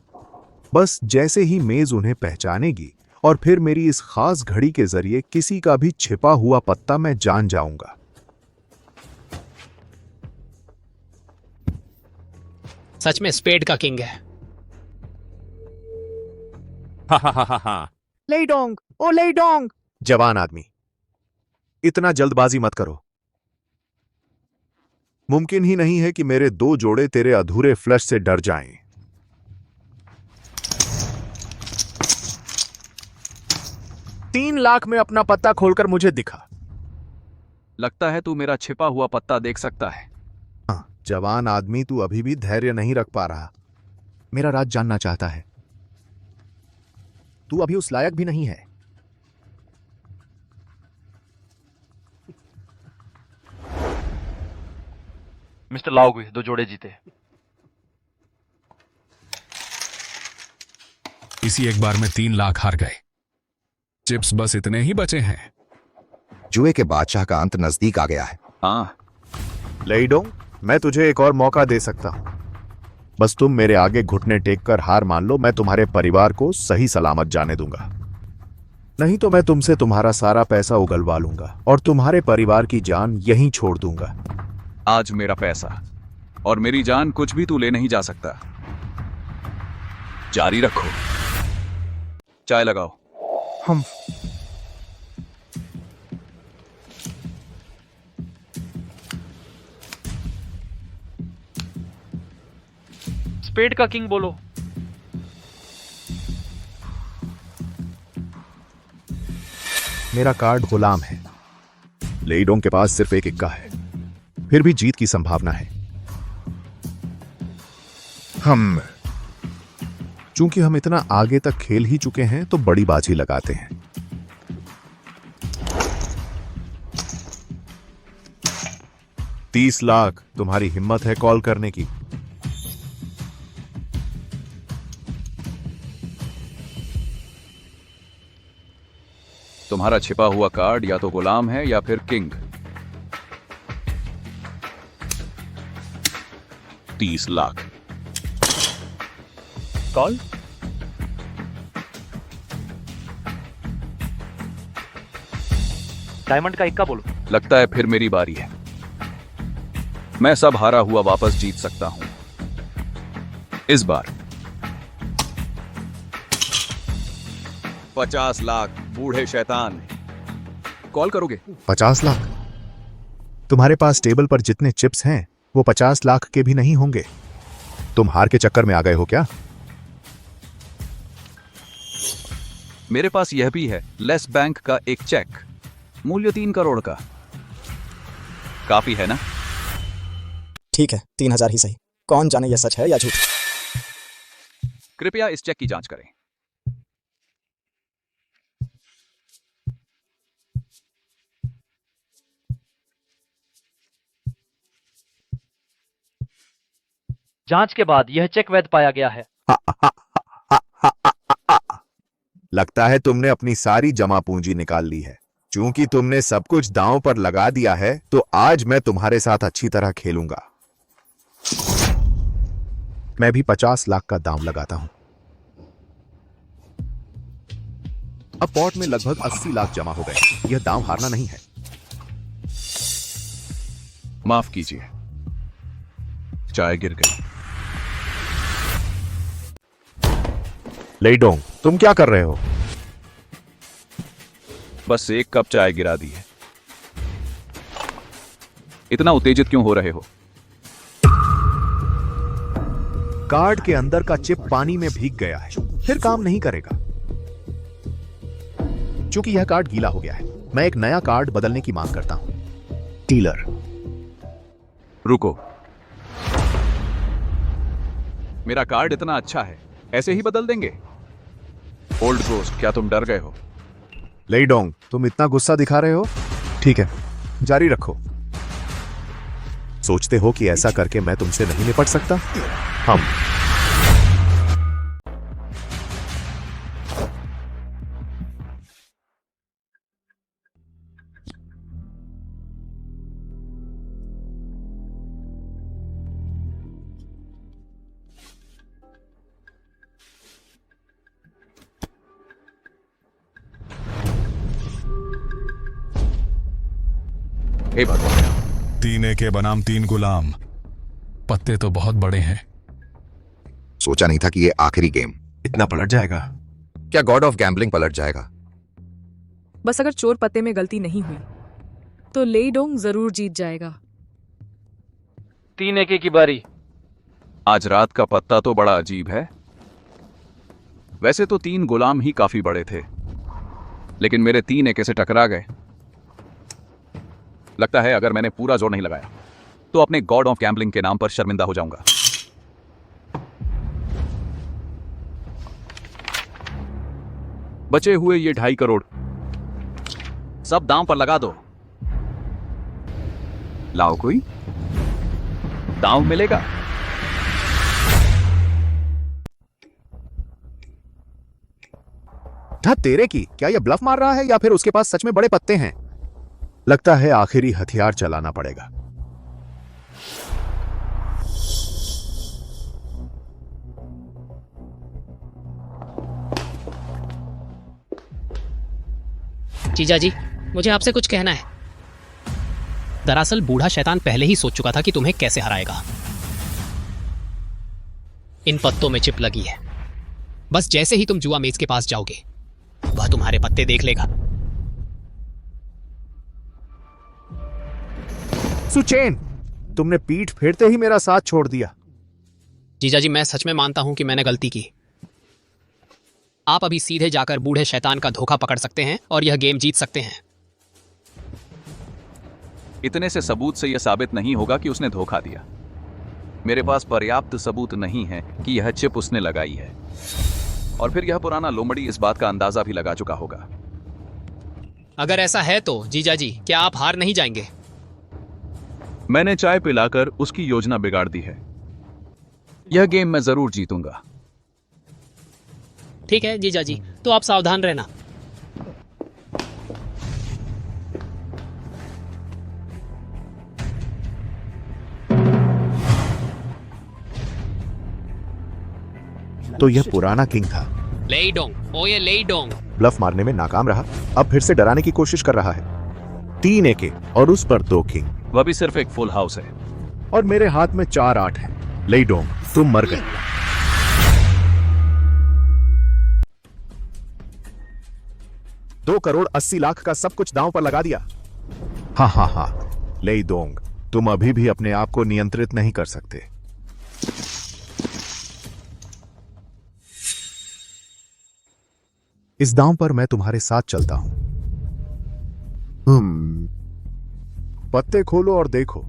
S12: बस जैसे ही मेज उन्हें पहचानेगी और फिर मेरी इस खास घड़ी के जरिए किसी का भी छिपा हुआ पत्ता मैं जान जाऊंगा।
S6: सच में स्पेड का किंग है।
S12: लेईडोंग, ओ लेईडोंग। जवान आदमी, इतना जल्दबाजी मत करो। मुमकिन ही नहीं है कि मेरे 2 जोड़े तेरे अधूरे फ्लश से डर जाएं। $3 लाख में अपना पत्ता खोलकर मुझे दिखा।
S1: लगता है तू मेरा छिपा हुआ पत्ता देख सकता है।
S12: हाँ, जवान आदमी, तू अभी भी धैर्य नहीं रख पा रहा। मेरा राज जानना चाहता है। तू अभी उस लायक भी नहीं है।
S19: मिस्टर लाओगे 2 जोड़े जीते।
S21: इसी एक बार में 3 लाख हार गए। चिप्स बस इतने ही बचे हैं।
S8: जुए के बादशाह का अंत नजदीक आ गया है।
S1: हाँ
S12: लेईडोंग, मैं तुझे एक और मौका दे सकता हूं। बस तुम मेरे आगे घुटने टेक कर हार मान लो, मैं तुम्हारे परिवार को सही सलामत जाने दूंगा। नहीं तो मैं तुमसे तुम्हारा सारा पैसा उगलवा लूंगा और तुम्हारे परिवार की जान यहीं छोड़ दूंगा।
S1: आज मेरा पैसा और मेरी जान कुछ भी तू ले नहीं जा सकता। जारी रखो। चाय लगाओ।
S16: हम
S19: स्पेड का किंग बोलो।
S12: मेरा कार्ड गुलाम है। लेईडोंग के पास सिर्फ एक इक्का है, फिर भी जीत की संभावना है। चूंकि हम इतना आगे तक खेल ही चुके हैं तो बड़ी बाजी लगाते हैं। $30 लाख। तुम्हारी हिम्मत है कॉल करने की?
S1: तुम्हारा छिपा हुआ कार्ड या तो गुलाम है या फिर किंग। 30 लाख।
S19: कॉल। डायमंड का इक्का बोलो।
S1: लगता है फिर मेरी बारी है। मैं सब हारा हुआ वापस जीत सकता हूं इस बार। 50 लाख। बूढ़े शैतान, कॉल करोगे?
S12: 50 लाख? तुम्हारे पास टेबल पर जितने चिप्स हैं वो 50 लाख के भी नहीं होंगे। तुम हार के चक्कर में आ गए हो क्या?
S1: मेरे पास यह भी है, लेस बैंक का एक चेक, मूल्य 3 करोड़ का। काफी है ना?
S22: ठीक है, 3000 ही सही। कौन जाने यह सच है या झूठ।
S1: कृपया इस चेक की जांच करें।
S19: जांच के बाद यह चेक वैध पाया गया है।
S12: लगता है तुमने अपनी सारी जमा पूंजी निकाल ली है। चूंकि तुमने सब कुछ दांव पर लगा दिया है तो आज मैं तुम्हारे साथ अच्छी तरह खेलूंगा। मैं भी 50 लाख का दांव लगाता हूं। अब पॉट में लगभग 80 लाख जमा हो गए। यह दांव हारना नहीं है।
S1: माफ कीजिए, चाय गिर गई।
S12: लेडोंग, तुम क्या कर रहे हो?
S1: बस एक कप चाय गिरा दी है। इतना उत्तेजित क्यों हो रहे हो?
S12: कार्ड के अंदर का चिप पानी में भीग गया है, फिर काम नहीं करेगा। चूंकि यह कार्ड गीला हो गया है, मैं एक नया कार्ड बदलने की मांग करता हूं। डीलर,
S1: रुको। मेरा कार्ड इतना अच्छा है, ऐसे ही बदल देंगे? ओल्ड गोस्ट, क्या तुम डर गए हो?
S12: लेडोंग, तुम इतना गुस्सा दिखा रहे हो? ठीक है, जारी रखो। सोचते हो कि ऐसा करके मैं तुमसे नहीं निपट सकता? हम
S1: हे भगवान,
S21: 3 एके बनाम 3 गुलाम। पत्ते तो बहुत बड़े हैं।
S4: सोचा नहीं था कि ये आखिरी गेम
S12: इतना पलट जाएगा।
S4: क्या गॉड ऑफ गैम्बलिंग पलट जाएगा?
S3: बस अगर चोर पत्ते में गलती नहीं हुई तो लेडोंग जरूर जीत जाएगा।
S19: 3 एके की बारी।
S1: आज रात का पत्ता तो बड़ा अजीब है। वैसे तो 3 गुलाम ही काफी बड़े थे, लेकिन मेरे 3 एके से टकरा गए। लगता है अगर मैंने पूरा जोर नहीं लगाया तो अपने गॉड ऑफ गैम्बलिंग के नाम पर शर्मिंदा हो जाऊंगा। बचे हुए ये 2.5 करोड़ सब दांव पर लगा दो। लाओ, कोई दांव मिलेगा?
S12: तेरे की क्या यह ब्लफ मार रहा है या फिर उसके पास सच में बड़े पत्ते हैं? लगता है आखिरी हथियार चलाना पड़ेगा।
S6: जीजा जी, मुझे आपसे कुछ कहना है। दरअसल बूढ़ा शैतान पहले ही सोच चुका था कि तुम्हें कैसे हराएगा। इन पत्तों में चिप लगी है। बस जैसे ही तुम जुआ मेज के पास जाओगे, वह तुम्हारे पत्ते देख लेगा।
S12: सुचेन, तुमने पीठ फेरते ही मेरा साथ छोड़ दिया।
S6: जीजा जी, मैं सच में मानता हूं कि मैंने गलती की। आप अभी सीधे जाकर बूढ़े शैतान का धोखा पकड़ सकते हैं और यह गेम जीत सकते हैं।
S1: इतने से सबूत से यह साबित नहीं होगा कि उसने धोखा दिया। मेरे पास पर्याप्त सबूत नहीं है कि यह चिप उसने लगाई है, और फिर यह पुराना लोमड़ी इस बात का अंदाजा भी लगा चुका होगा।
S6: अगर ऐसा है तो जीजा जी, क्या आप हार नहीं जाएंगे?
S1: मैंने चाय पिलाकर उसकी योजना बिगाड़ दी है। यह गेम मैं जरूर जीतूंगा।
S6: ठीक है जीजा जी, तो आप सावधान रहना।
S12: तो यह पुराना किंग था।
S6: लेइडोंग, ओये लेइडोंग।
S12: ब्लफ मारने में नाकाम रहा, अब फिर से डराने की कोशिश कर रहा है। 3 एके और उस पर 2 किंग।
S1: वह भी सिर्फ एक फुल हाउस है।
S12: और मेरे हाथ में 4-8 है। लेइडोंग, तुम मर गए। $2,80,00,000 का सब कुछ दांव पर लगा दिया। हाँ, लेइडोंग, तुम अभी भी अपने आप को नियंत्रित नहीं कर सकते। इस दांव पर मैं तुम्हारे साथ चलता हूं। पत्ते खोलो और देखो।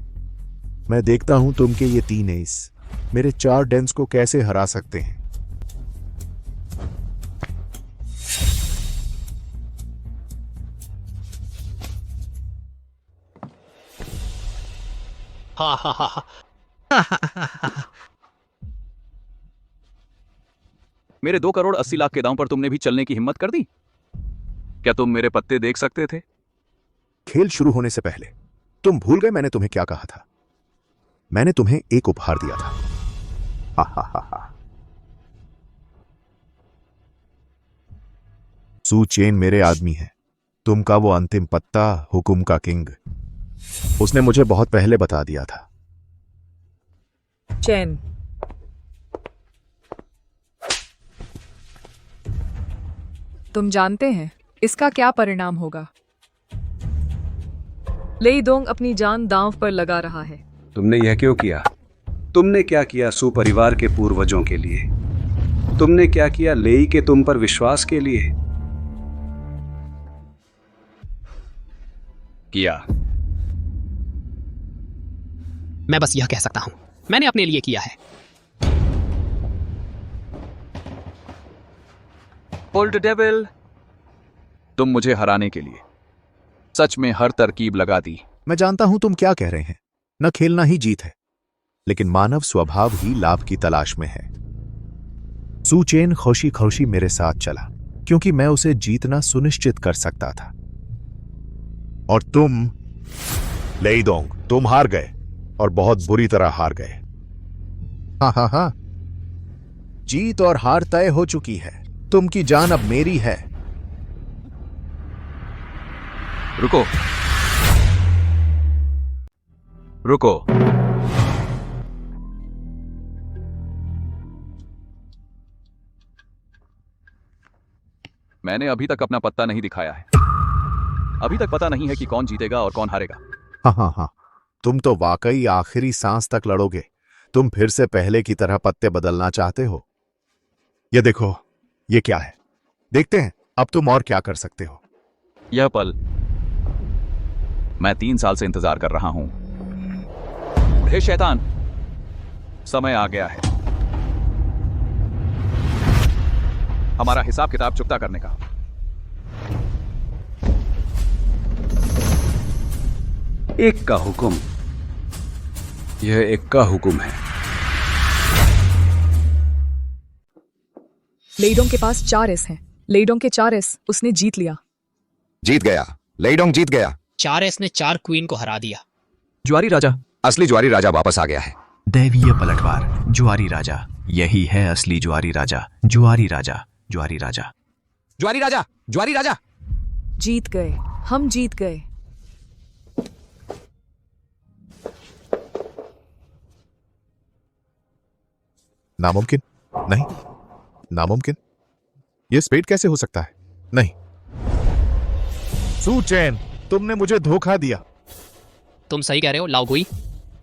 S12: मैं देखता हूं तुम के ये 3 एस मेरे 4 डेंस को कैसे हरा सकते हैं।
S6: हा हा हा हा।
S1: मेरे 2,80,00,000 के दांव पर तुमने भी चलने की हिम्मत कर दी? क्या तुम मेरे पत्ते देख सकते थे?
S12: खेल शुरू होने से पहले तुम भूल गए मैंने तुम्हें क्या कहा था? मैंने तुम्हें एक उपहार दिया था। हा हा हा हा। सू चेन मेरे आदमी है। तुम का वो अंतिम पत्ता, हुकुम का किंग, उसने मुझे बहुत पहले बता दिया था।
S3: चैन, तुम जानते हैं इसका क्या परिणाम होगा? लेई दोंग अपनी जान दांव पर लगा रहा है।
S9: तुमने यह क्यों किया? तुमने क्या किया सू परिवार के पूर्वजों के लिए? तुमने क्या किया लेई के तुम पर विश्वास के लिए?
S1: किया।
S6: मैं बस यह कह सकता हूं, मैंने अपने लिए किया है।
S1: ओल्ड डेविल, तुम मुझे हराने के लिए सच में हर तरकीब लगा दी।
S12: मैं जानता हूं तुम क्या कह रहे हैं। न खेलना ही जीत है, लेकिन मानव स्वभाव ही लाभ की तलाश में है। सू चेन खुशी खुशी मेरे साथ चला क्योंकि मैं उसे जीतना सुनिश्चित कर सकता था। और तुम लेई दोंग, तुम हार गए और बहुत बुरी तरह हार गए। हा हा हा। जीत और हार तय हो चुकी है। तुम की जान अब मेरी है।
S1: रुको रुको। मैंने अभी तक अपना पत्ता नहीं दिखाया है। अभी तक पता नहीं है कि कौन जीतेगा और कौन हारेगा।
S12: हाँ हाँ हाँ, तुम तो वाकई आखिरी सांस तक लड़ोगे। तुम फिर से पहले की तरह पत्ते बदलना चाहते हो। ये देखो, ये क्या है? देखते हैं अब तुम और क्या कर सकते हो।
S1: यह पल मैं 3 साल से इंतजार कर रहा हूं। हे शैतान, समय आ गया है हमारा हिसाब किताब चुकता करने का।
S9: एक का हुक्म, यह एक का हुक्म है।
S3: लेईडोंग के पास 4 एस हैं। लेईडोंग के 4 एस उसने जीत लिया।
S8: जीत गया, लेईडोंग जीत गया।
S6: 4 एस ने 4 क्वीन को हरा दिया।
S5: ज्वारी राजा,
S8: असली ज्वारी राजा वापस आ गया है।
S5: दैवीय पलटवार, ज्वारी राजा, यही है असली ज्वारी राजा। ज्वारी राजा, ज्वारी राजा,
S8: ज्वारी राजा, ज्वारी राजा।
S3: जीत गए, हम जीत गए।
S12: नामुमकिन नहीं, नामुमकिन। यह स्पेड कैसे हो सकता है? नहीं, सू चेन, तुमने मुझे धोखा दिया।
S6: तुम सही कह रहे हो लाओगुई,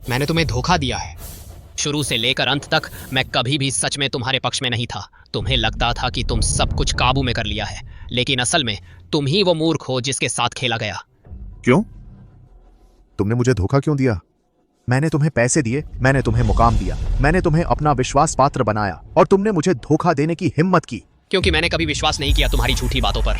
S6: मैंने तुम्हें धोखा दिया है। शुरू से लेकर अंत तक मैं कभी भी सच में तुम्हारे पक्ष में नहीं था। तुम्हें लगता था कि तुम सब कुछ काबू में कर लिया है, लेकिन असल में तुम ही वो मूर्ख हो जिसके साथ खेला गया।
S12: क्यों? तुमने मुझे धोखा क्यों दिया? मैंने तुम्हें पैसे दिए, मैंने तुम्हें मुकाम दिया, मैंने तुम्हें अपना विश्वास पात्र बनाया, और तुमने मुझे धोखा देने की हिम्मत की।
S6: क्योंकि मैंने कभी विश्वास नहीं किया तुम्हारी झूठी बातों पर।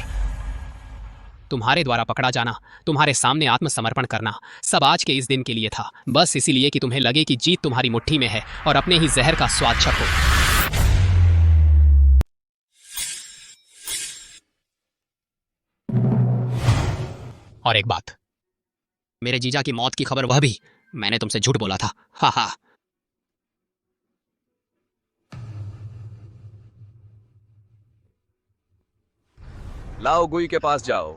S6: तुम्हारे द्वारा पकड़ा जाना, तुम्हारे सामने आत्मसमर्पण करना, सब आज के इस दिन के लिए था। बस इसीलिए कि तुम्हें लगे कि जीत तुम्हारी मुट्ठी में है और अपने ही जहर का स्वाद चखो। और एक बात, मेरे जीजा की मौत की खबर वह भी मैंने तुमसे झूठ बोला था। हा हा।
S1: लाओगुई के पास जाओ।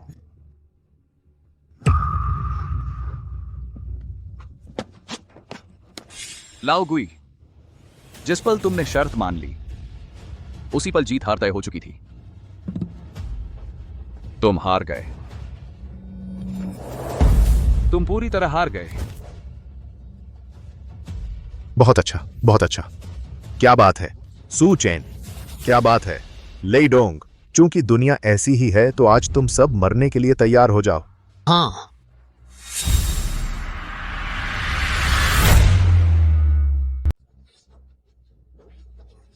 S1: लाओगुई, जिस पल तुमने शर्त मान ली उसी पल जीत हार तय हो चुकी थी। तुम हार गए, तुम पूरी तरह हार गए।
S12: बहुत अच्छा, बहुत अच्छा। क्या बात है सू चेन, क्या बात है लेईडोंग। चूंकि दुनिया ऐसी ही है तो आज तुम सब मरने के लिए तैयार हो जाओ।
S6: हाँ,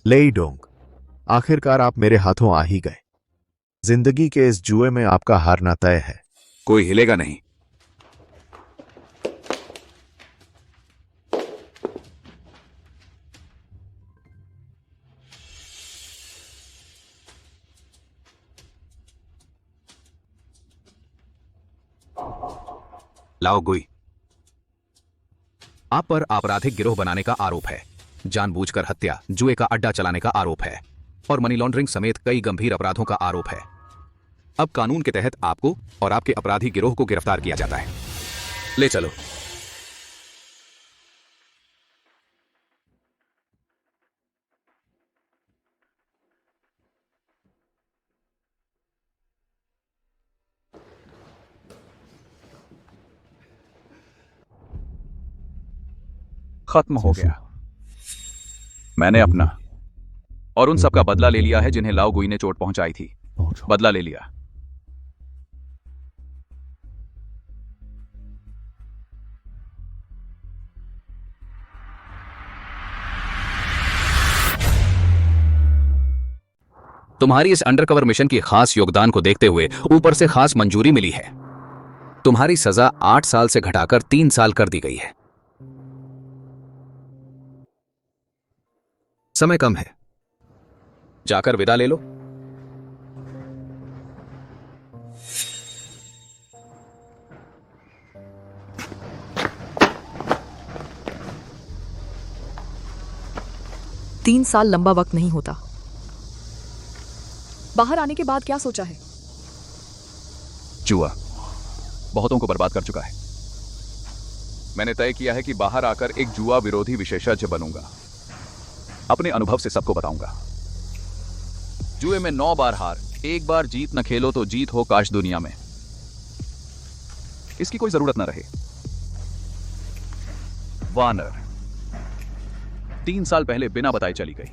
S12: लेईडोंग, आखिरकार आप मेरे हाथों आ ही गए। जिंदगी के इस जुए में आपका हारना तय है।
S1: कोई हिलेगा नहीं।
S5: लाओ गुई, आप पर आपराधिक गिरोह बनाने का आरोप है, जानबूझकर हत्या, जुए का अड्डा चलाने का आरोप है और मनी लॉन्ड्रिंग समेत कई गंभीर अपराधों का आरोप है। अब कानून के तहत आपको और आपके अपराधी गिरोह को गिरफ्तार किया जाता है। ले चलो।
S1: खत्म हो गया। मैंने अपना और उन सब का बदला ले लिया है जिन्हें लाओ गुई ने चोट पहुंचाई थी। बदला ले लिया।
S5: तुम्हारी इस अंडरकवर मिशन की खास योगदान को देखते हुए ऊपर से खास मंजूरी मिली है। तुम्हारी सजा 8 साल से घटाकर 3 साल कर दी गई है। समय कम है, जाकर विदा ले लो।
S3: तीन साल लंबा वक्त नहीं होता। बाहर आने के बाद क्या सोचा है?
S1: जुआ बहुतों को बर्बाद कर चुका है। मैंने तय किया है कि बाहर आकर एक जुआ विरोधी विशेषज्ञ बनूंगा। अपने अनुभव से सबको बताऊंगा। जुए में 9 बार हार, 1 बार जीत न खेलो तो जीत हो काश दुनिया में। इसकी कोई जरूरत न रहे। वानर 3 साल पहले बिना बताए चली गई।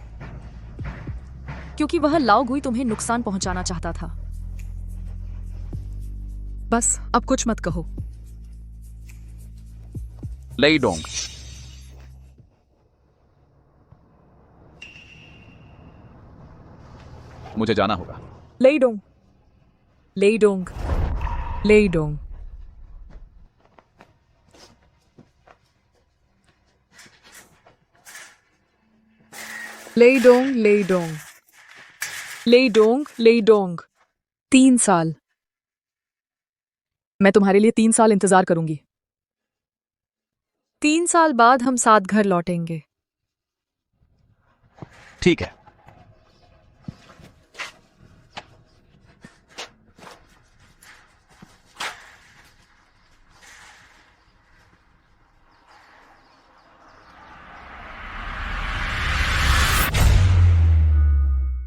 S3: क्योंकि वह लाओ गुई तुम्हें नुकसान पहुंचाना चाहता था। बस अब कुछ मत कहो।
S1: लई डोंग, मुझे जाना होगा।
S3: लेइडोंग, लेइडोंग, लेइडोंग। लेइडोंग, लेइडोंग, लेइडोंग, लेइडोंग। 3 साल। मैं तुम्हारे लिए 3 साल इंतजार करूंगी। 3 साल बाद हम साथ घर लौटेंगे।
S1: ठीक है।